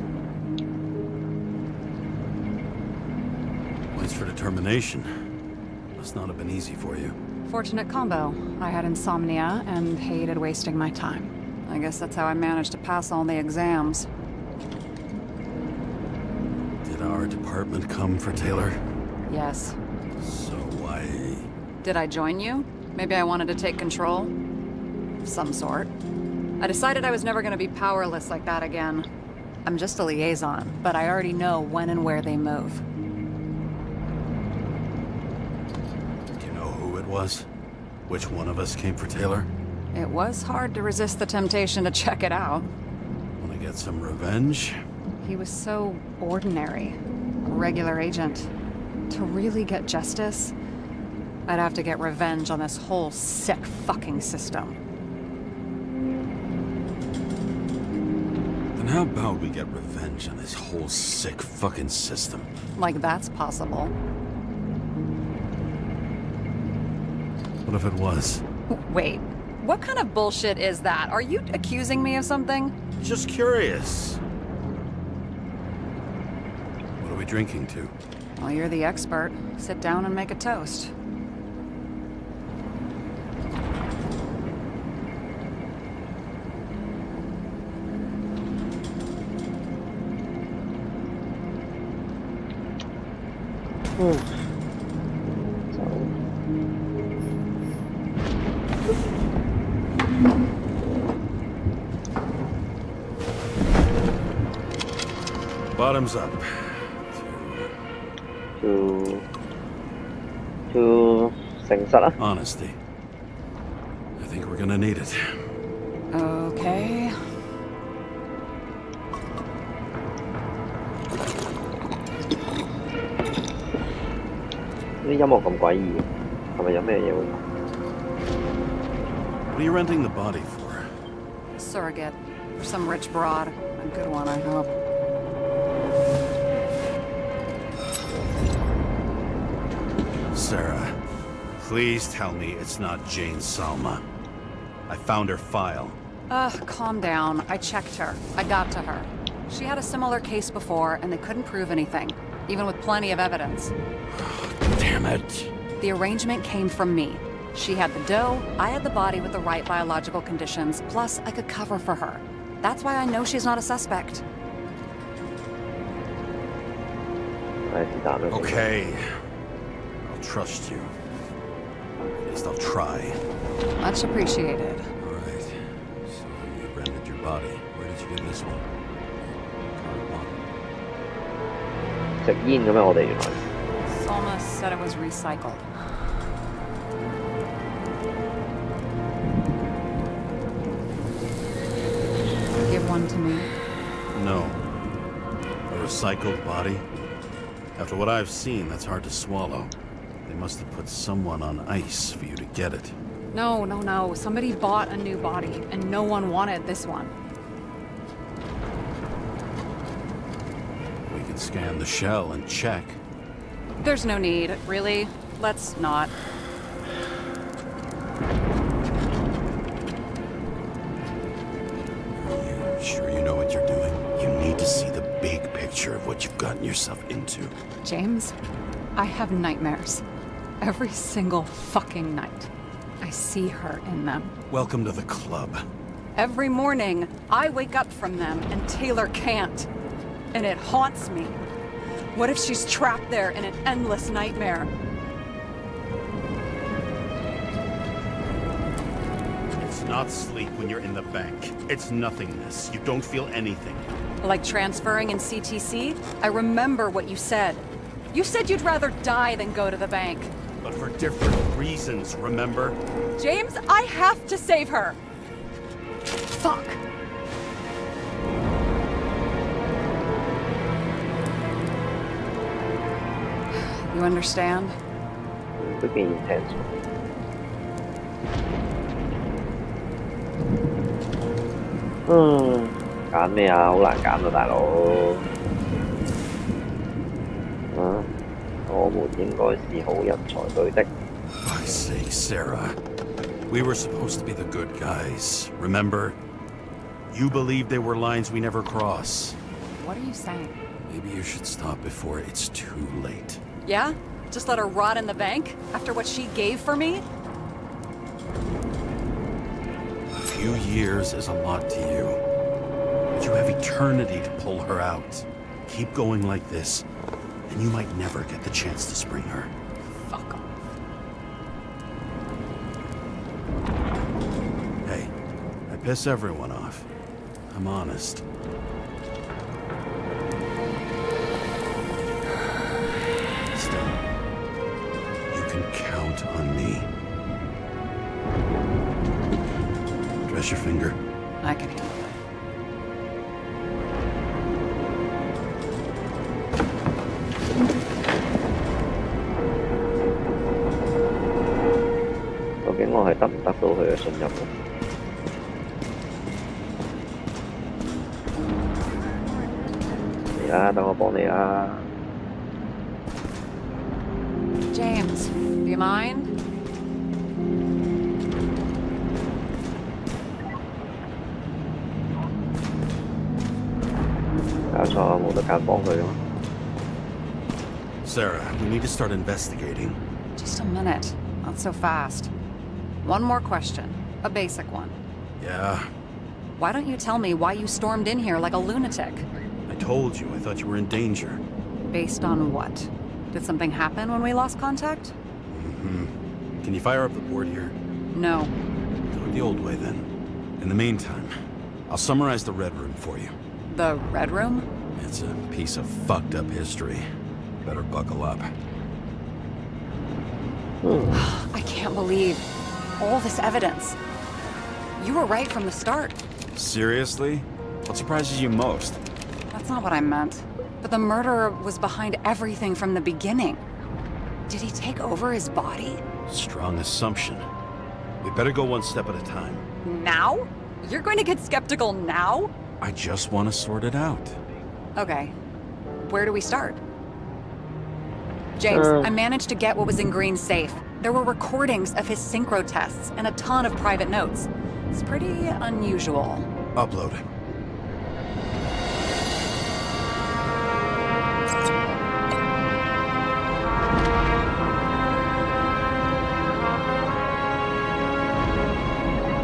Points for determination. Must not have been easy for you. Fortunate combo. I had insomnia and hated wasting my time. I guess that's how I managed to pass all the exams. Did our department come for Taylor? Yes. So why... Did I join you? Maybe I wanted to take control? Of some sort. I decided I was never going to be powerless like that again. I'm just a liaison, but I already know when and where they move. Do you know who it was? Which one of us came for Taylor? It was hard to resist the temptation to check it out. Want to get some revenge? He was so ordinary. A regular agent. To really get justice, I'd have to get revenge on this whole sick fucking system. how about we get revenge on this whole sick fucking system? Like that's possible. What if it was? Wait, what kind of bullshit is that? Are you accusing me of something? Just curious. What are we drinking to? Well, you're the expert. Sit down and make a toast. Bottoms up. to 誠實啦。 Honesty. I think we're gonna need it. Okay. 啲音樂咁詭異，係咪有咩嘢會？ What are you renting the body for? Surrogate. For some rich broad. A good one, I hope. Sarah, please tell me it's not Jane Salma. I found her file. Calm down. I checked her. I got to her. She had a similar case before, and they couldn't prove anything, even with plenty of evidence. Damn it. The arrangement came from me. She had the dough, I had the body with the right biological conditions, plus I could cover for her. That's why I know she's not a suspect. Okay. I'll trust you. At least I'll try. Much appreciated. All right. So you rented your body. Where did you get this one? 食煙嘅咩？我哋原來 Salma said it was recycled. Give one to me. No. A recycled body? After what I've seen, that's hard to swallow. They must have put someone on ice for you to get it. No. Somebody bought a new body, and no one wanted this one. We can scan the shell and check. There's no need, really. Let's not. You sure you know what you're doing? You need to see the big picture of what you've gotten yourself into. James, I have nightmares. Every single fucking night. I see her in them. Welcome to the club. Every morning, I wake up from them and Taylor can't. And it haunts me. What if she's trapped there in an endless nightmare? It's not sleep when you're in the bank. It's nothingness. You don't feel anything. Like transferring in CTC? I remember what you said. You said you'd rather die than go to the bank. But for different reasons, remember? James, I have to save her! Fuck. You understand? 都幾 intense。揀咩啊？好難揀啊，大佬。我們應該是好人才對的。For Christ's sake, Sarah. We were supposed to be the good guys, remember? You believed there were lines we never cross. What are you saying? Maybe you should stop before it's too late. Yeah? Just let her rot in the bank? After what she gave for me? A few years is a lot to you. But you have eternity to pull her out. Keep going like this, and you might never get the chance to spring her. Fuck off. Hey, I piss everyone off. I'm honest. Still, you can count on me. Dress your finger. I can handle it.究竟我係得唔得到佢嘅信任咧？啦，等我幫你啦。James, do you mind? 搞錯，冇得揀幫佢嘅咩？ Sarah, we need to start investigating. Just a minute. Not so fast. One more question. A basic one. Yeah, Why don't you tell me why you stormed in here like a lunatic? I told you, I thought you were in danger. Based on what? Did something happen when we lost contact? Can you fire up the board here? No. Do it the old way then. In the meantime, I'll summarize the Red Room for you. The Red Room? It's a piece of fucked up history. Better buckle up. I can't believe all this evidence. You were right from the start. Seriously? What surprises you most? That's not what I meant. But the murderer was behind everything from the beginning. Did he take over his body? Strong assumption. We better go one step at a time. Now? You're going to get skeptical now? I just want to sort it out. Okay. Where do we start? James, I managed to get what was in Green's safe. There were recordings of his synchro tests and a ton of private notes. It's pretty unusual. Upload.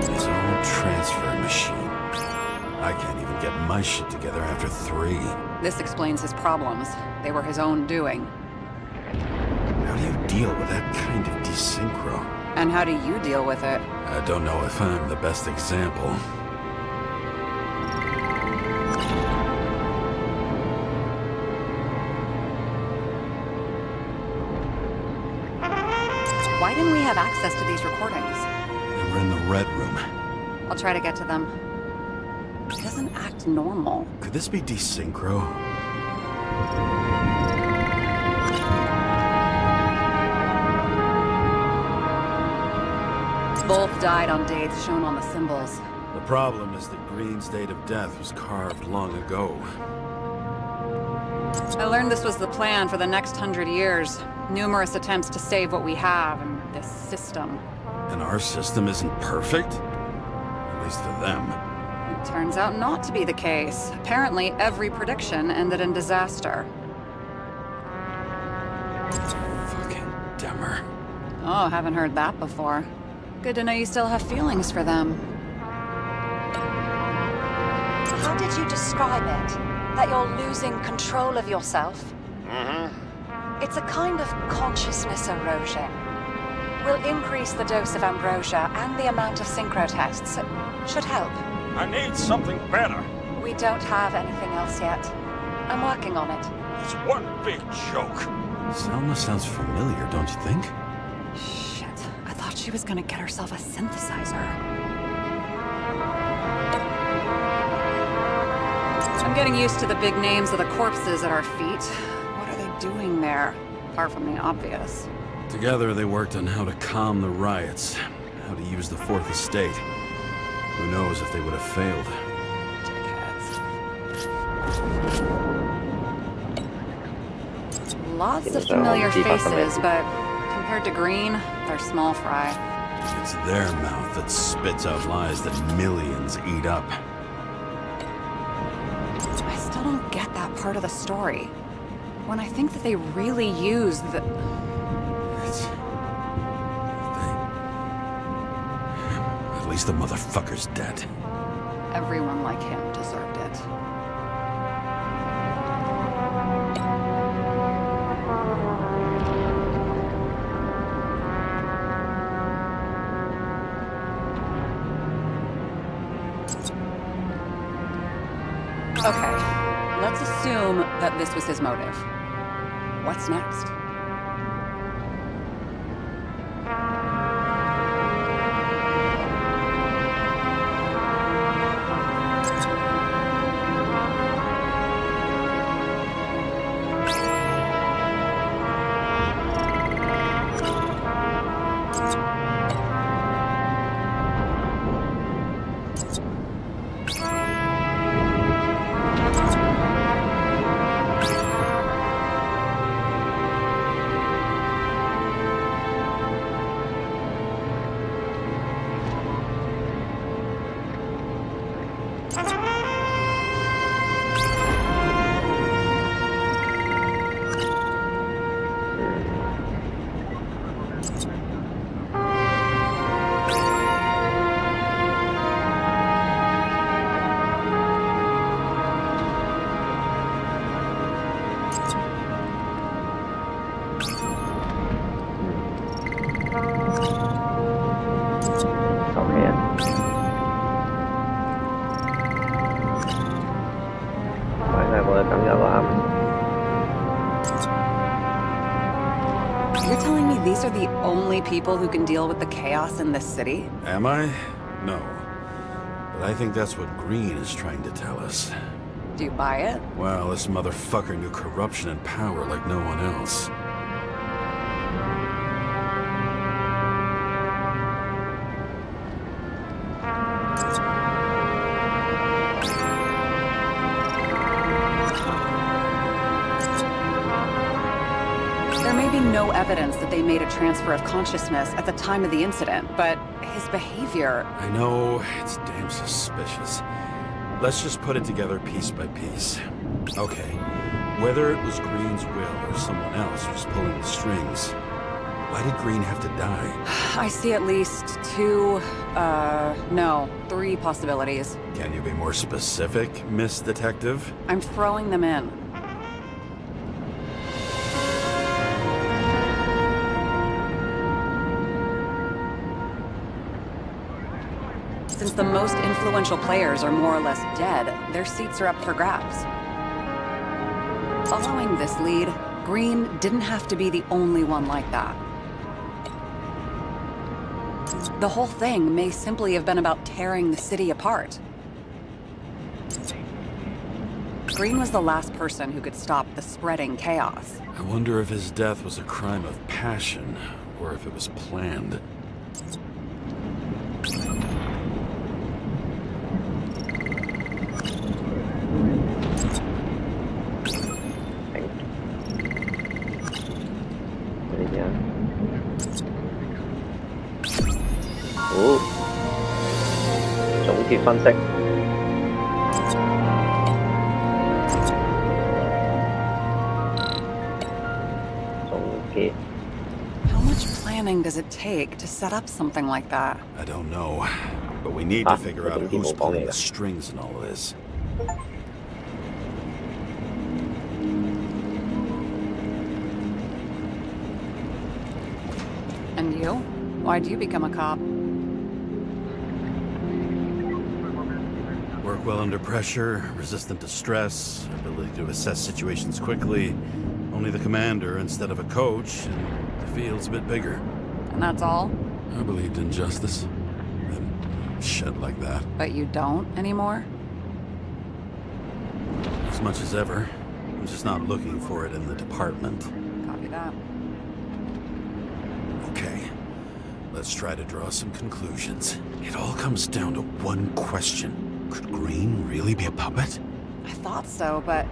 His own transfer machine. I can't even get my shit together after 3. This explains his problems. They were his own doing. How do you deal with that kind of desynchro? And how do you deal with it? I don't know if I'm the best example. Why didn't we have access to these recordings? They were in the Red Room. I'll try to get to them. He doesn't act normal. Could this be desynchro? Both died on dates shown on the symbols. The problem is that Green's date of death was carved long ago. I learned this was the plan for the next 100 years. Numerous attempts to save what we have in this system. And our system isn't perfect? At least for them. It turns out not to be the case. Apparently, every prediction ended in disaster. Fucking Demmer. Oh, haven't heard that before. Good to know you still have feelings for them. How did you describe it? That you're losing control of yourself? It's a kind of consciousness erosion. We'll increase the dose of ambrosia and the amount of synchro tests. It should help. I need something better. We don't have anything else yet. I'm working on it. It's one big joke. Selma sounds familiar, don't you think? Shit, I thought she was gonna get herself a synthesizer. I'm getting used to the big names of the corpses at our feet. What are they doing there? Apart from the obvious. Together they worked on how to calm the riots, how to use the Fourth Estate. Who knows if they would have failed. Dickheads. Lots of familiar faces, but compared to Green, they're small fry. It's their mouth that spits out lies that millions eat up. I still don't get that part of the story. When I think that they really used the... At least the motherfucker's dead. Everyone like him deserved it. Okay, let's assume that this was his motive. What's next? You're telling me these are the only people who can deal with the chaos in this city? Am I? No. But I think that's what Green is trying to tell us. Do you buy it? Well, this motherfucker knew corruption and power like no one else. There may be no evidence that they made a transfer of consciousness at the time of the incident, but his behavior... I know, it's damn suspicious. Let's just put it together piece by piece. Okay, whether it was Green's will or someone else who's pulling the strings, why did Green have to die? I see at least three possibilities. Can you be more specific, Miss Detective? I'm throwing them in. Since the most influential players are more or less dead, their seats are up for grabs. Following this lead, Green didn't have to be the only one like that. The whole thing may simply have been about tearing the city apart. Green was the last person who could stop the spreading chaos. I wonder if his death was a crime of passion, or if it was planned.好，總結分析。總結。How much planning does it take to set up something like that? I don't know, but we need to figure out who's pulling the strings in all of this. And you? Why'd you become a cop? Work well under pressure, resistant to stress, ability to assess situations quickly. Only the commander instead of a coach, and the field's a bit bigger. And that's all? I believed in justice. And shit like that. But you don't anymore? As much as ever. I'm just not looking for it in the department. Copy that. Okay. Let's try to draw some conclusions. It all comes down to one question. Could Green really be a puppet? I thought so, but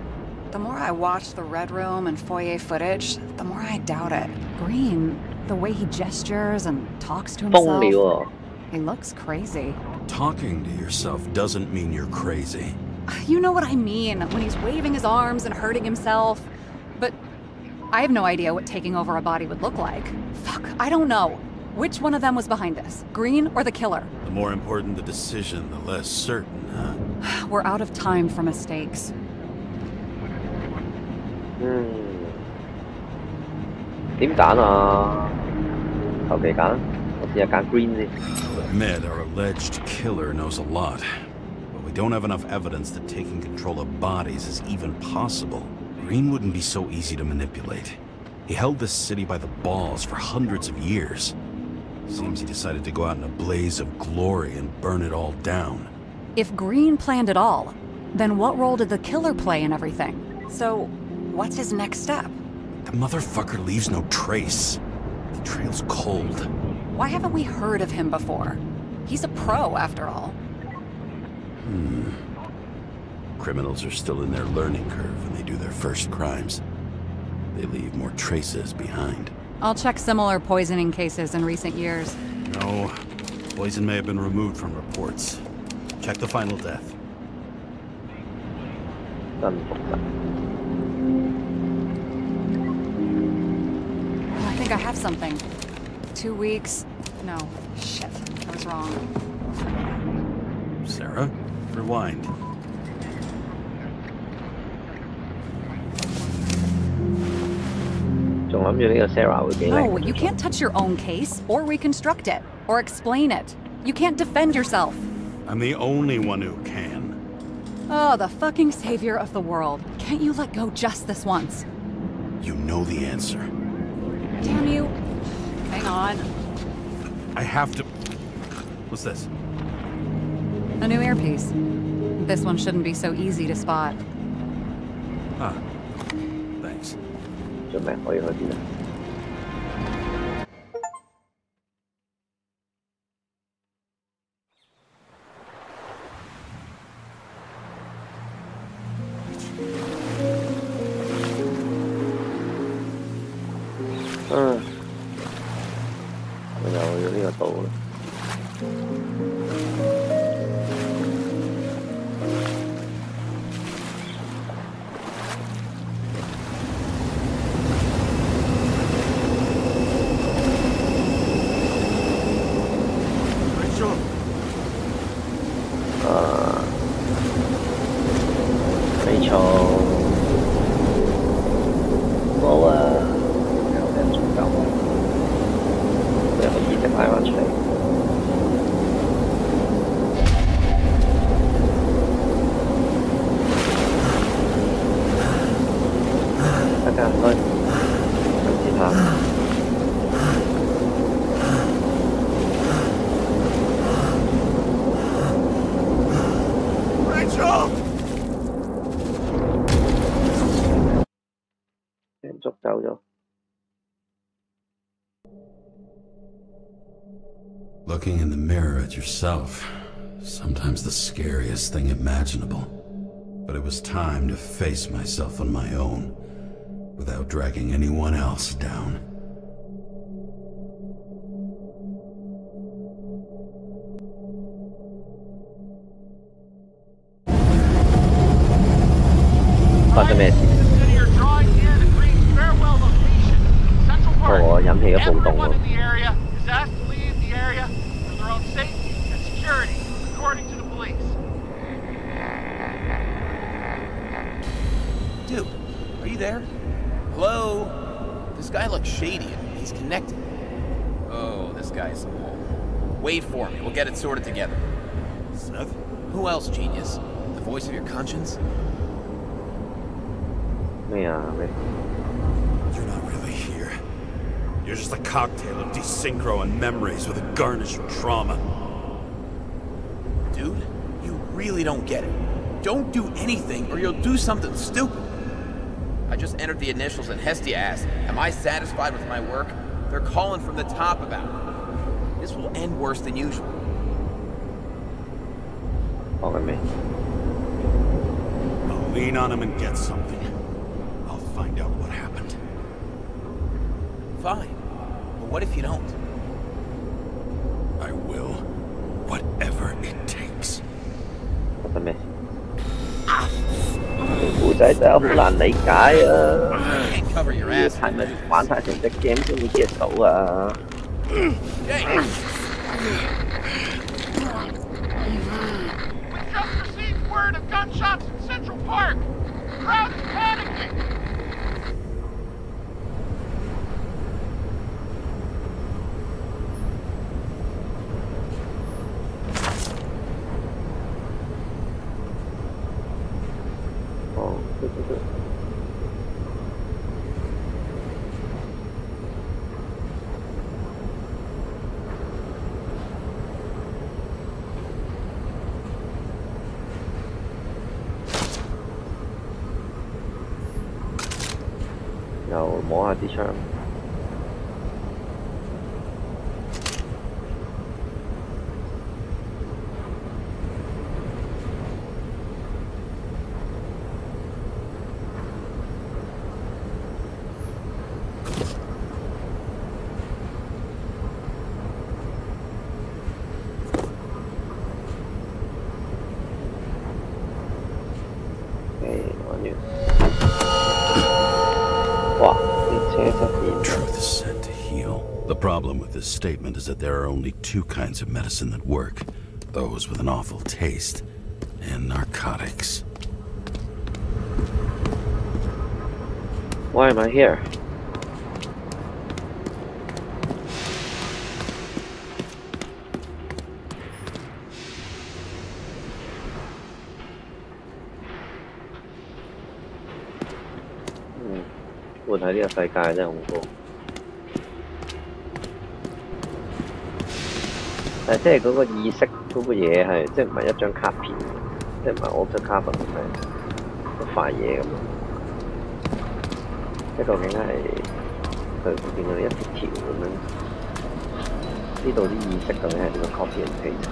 the more I watch the Red Room and foyer footage, the more I doubt it. Green, the way he gestures and talks to 瘋了 himself, 喎！ he looks crazy. Talking to yourself doesn't mean you're crazy. You know what I mean, when he's waving his arms and hurting himself. But I have no idea what taking over a body would look like. Fuck, I don't know. Which one of them was behind this? Green or the killer? The more important the decision, the less certain, huh? We're out of time for mistakes. 點揀啊？求其揀，我試下揀 green 先。 I'll admit our alleged killer knows a lot, but we don't have enough evidence that taking control of bodies is even possible. Green wouldn't be so easy to manipulate. He held this city by the balls for hundreds of years. Seems he decided to go out in a blaze of glory and burn it all down. If Green planned it all, then what role did the killer play in everything? So, what's his next step? The motherfucker leaves no trace. The trail's cold. Why haven't we heard of him before? He's a pro, after all. Criminals are still in their learning curve when they do their first crimes. They leave more traces behind. I'll check similar poisoning cases in recent years. No, poison may have been removed from reports. Check the final death. 真複雜。I think I have something. 2 weeks. No. Shit. I was wrong. Sarah, rewind. Sarah 會幾靚。 No, you can't touch your own case, or reconstruct it, or explain it. You can't defend yourself. I'm the only one who can. Oh, the fucking savior of the world. Can't you let go just this once? You know the answer. Damn you. Hang on. I have to... What's this? A new earpiece. This one shouldn't be so easy to spot. Ah, thanks. 做咩可以去邊啊？我又去咗呢個度啦。沒錯，冇啊，有咩足夠啊？你可以即派翻出嚟。大家唔該，等接下。捉走咗。Looking in the mirror at yourself, sometimes the scariest thing imaginable. But it was time to face myself on my own, without dragging anyone else down. What happened? 我引起咗暴動喎。Dude, are you there? Hello? This guy looks shady. He's connected. Oh, this guy's old. Wait for me. We'll get it sorted together. Seth? Who else, genius? The voice of your conscience? You're not really here. You're just a cocktail of desynchro and memories with a garnish of trauma. Dude, you really don't get it. Don't do anything or you'll do something stupid. I just entered the initials and Hestia asked, am I satisfied with my work? They're calling from the top about it. This will end worse than usual. Follow me. I'll lean on him and get something. I'll find out what happened. Fine. But what if you don't? I will. Whatever it takes. 得咩？故仔真係好難理解啊！ Can't cover your 要 ass. 係咪玩晒成隻 game 先會 get 到啊？ Hey! We just received word of gunshots in Central Park. The crowd is panicking. Oh, good. 又摸下支槍。problem with this statement is that there are only two kinds of medicine that work. Those with an awful taste, and narcotics. Why am I here? Hmm. 活喺呢個世界真係恐怖。但係即係嗰個意識嗰個嘢係，即係唔係一張卡片，即係唔係 auto carbon 係一塊嘢咁。即係究竟係佢變到一條條咁樣，呢度啲意識究竟係點樣 copy and paste？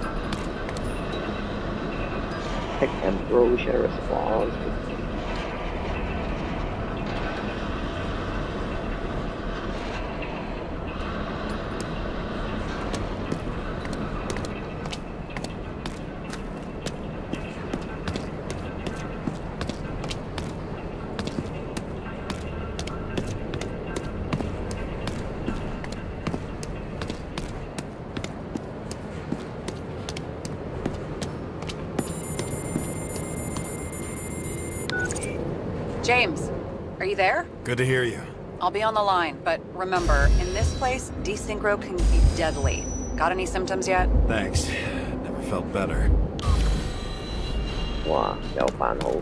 Pick and brochure response。James, are you there? Good to hear you. I'll be on the line, but remember, in this place, desynchro can be deadly. Got any symptoms yet? Thanks. Never felt better. 哇，又扮好。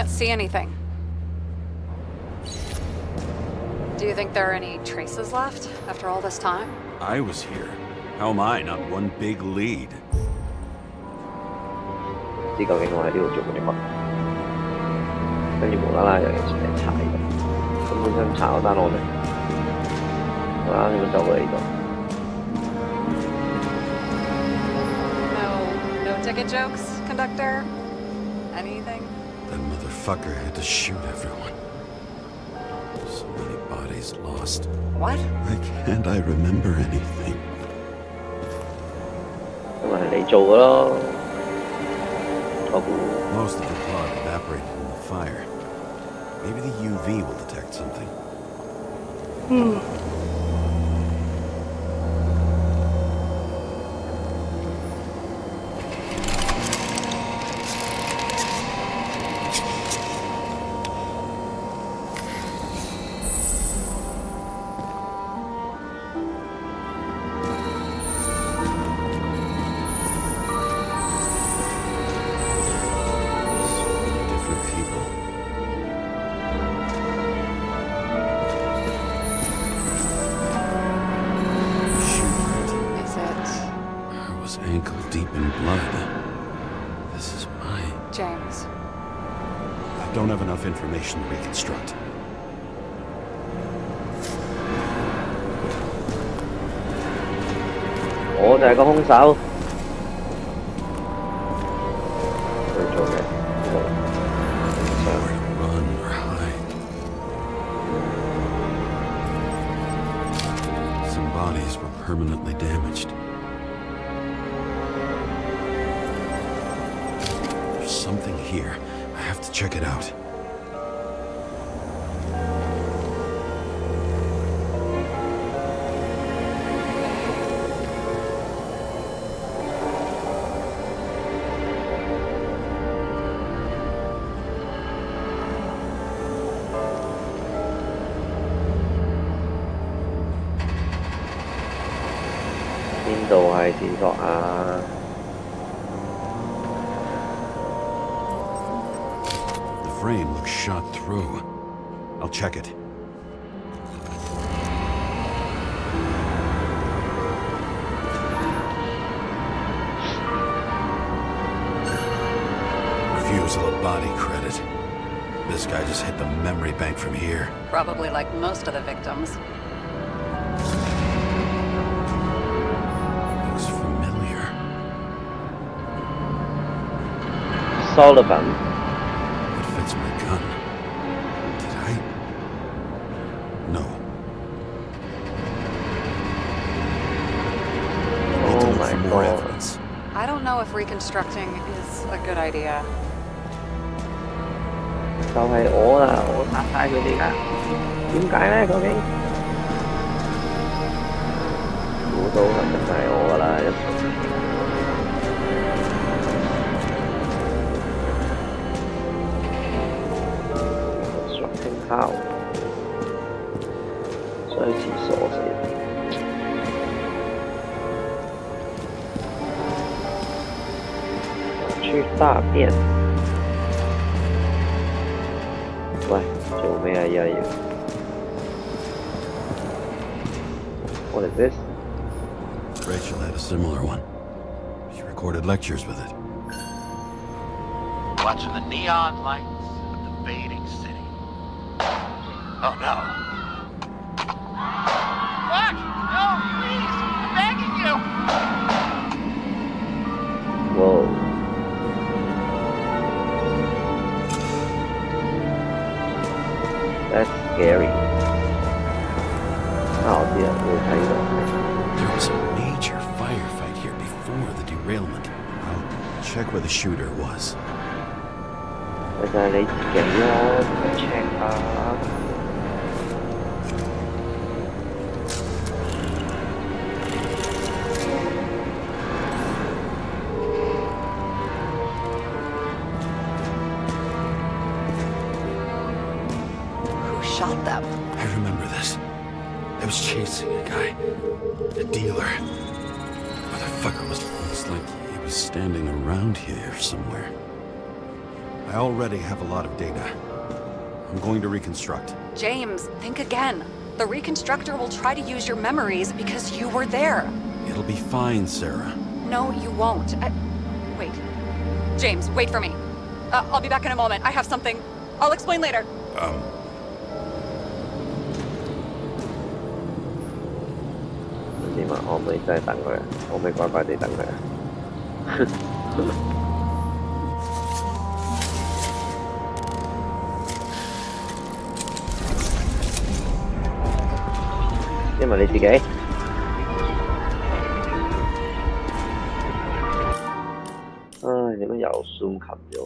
See anything. Do you think there are any traces left after all this time? I was here. How am I not one big lead? 唔知究竟我喺呢度做緊啲乜，跟住無啦啦又有人嚟查嘅，根本想查嗰單案咩？無啦啦點樣走過嚟呢度？ No ticket jokes, conductor? Anything? That motherfucker had to shoot everyone. So many bodies lost. What? Why can't I remember anything? 因為係你做嘅咯，我估。Most of the blood evaporated in the fire. Maybe the UV will detect something. Ankle deep in blood. This is mine. James. I don't have enough information to reconstruct.我就係個兇手。佢做嘅。 Nowhere to run or hide. Some bodies were permanently damaged. Something here. I have to check it out. The frame looks shot through. I'll check it. Refusal of body credit. This guy just hit the memory bank from here. Probably like most of the victims. Sullivan. It fits my gun. Did I? No. I need to look for more evidence. I don't know if reconstructing is a good idea. 就係我啦，我殺晒佢哋㗎。點解咧？究竟？估到係真係我㗎啦，一定。Constructing how？ 雙廁所先。去大便。喂，做咩啊？依家要 ？What is this? Rachel had a similar one. She recorded lectures with it. Watching the neon lights of the fading city. Oh no. Fuck! No, please! I'm begging you! Whoa. That's scary. Oh dear, There was a major firefight here before the derailment. I'll check where the shooter was. 咪就係你自己咯，唔 check 啊！ Shot them. I remember this. I was chasing a guy. A dealer. Motherfucker was like he was standing around here somewhere. I already have a lot of data. I'm going to reconstruct. James, think again. The reconstructor will try to use your memories because you were there. It'll be fine, Sarah. No, you won't. Wait. James, wait for me. I'll be back in a moment. I have something. I'll explain later. 點啊？可唔可以真係等佢啊？可唔可以乖乖地等佢啊？因為你自己。唉，點解又算近咗？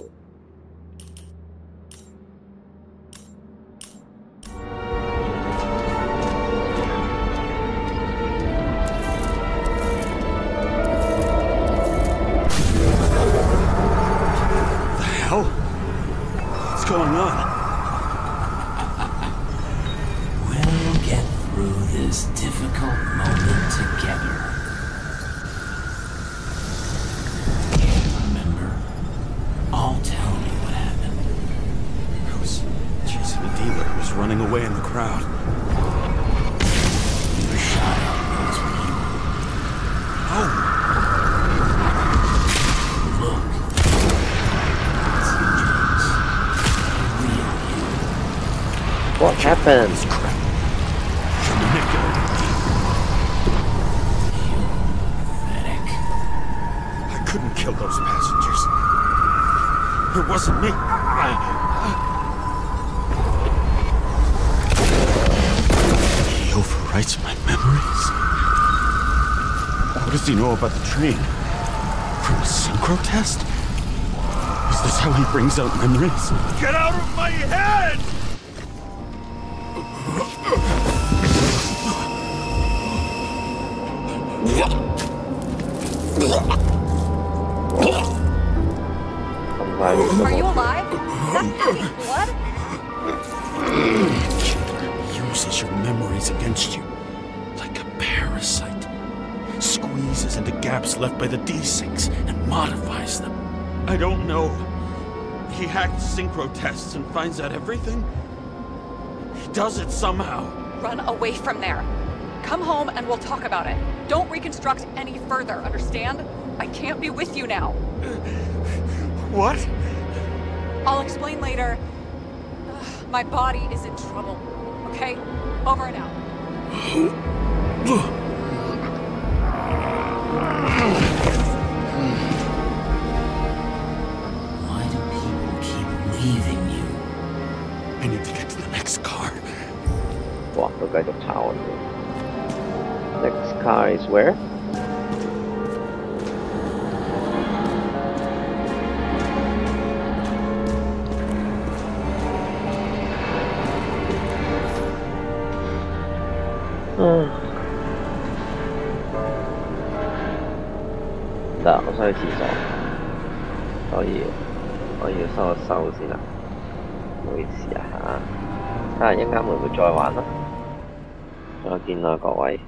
What's going on? We'll get through this difficult moment together. Can't remember? I'll tell you what happened. I was chasing a dealer who was running away in the crowd. You were shot at. Those were you. Oh! What happened? This crap. You're manipulating me. Pathetic. I couldn't kill those passengers. It wasn't me. He overwrites my memories. How does he know about the train? From a synchro test? Is this how he brings out memories? Get out of my head! Are you alive? Is that fucking blood? Uses your memories against you. Like a parasite. Squeezes into gaps left by the D-Syncs and modifies them. I don't know. He hacked synchro tests and finds out everything? He does it somehow. Run away from there. Come home and we'll talk about it. Don't reconstruct any further, understand? I can't be with you now. What? I'll explain later. My body is in trouble. Okay? Over and out. Why do 哇，都繼續炒緊。Next car is where？ 唔得，我想去廁所，所以我要收一收先啦。唔好意思啊嚇，睇下一陣間會唔會再玩啦。再見啦各位。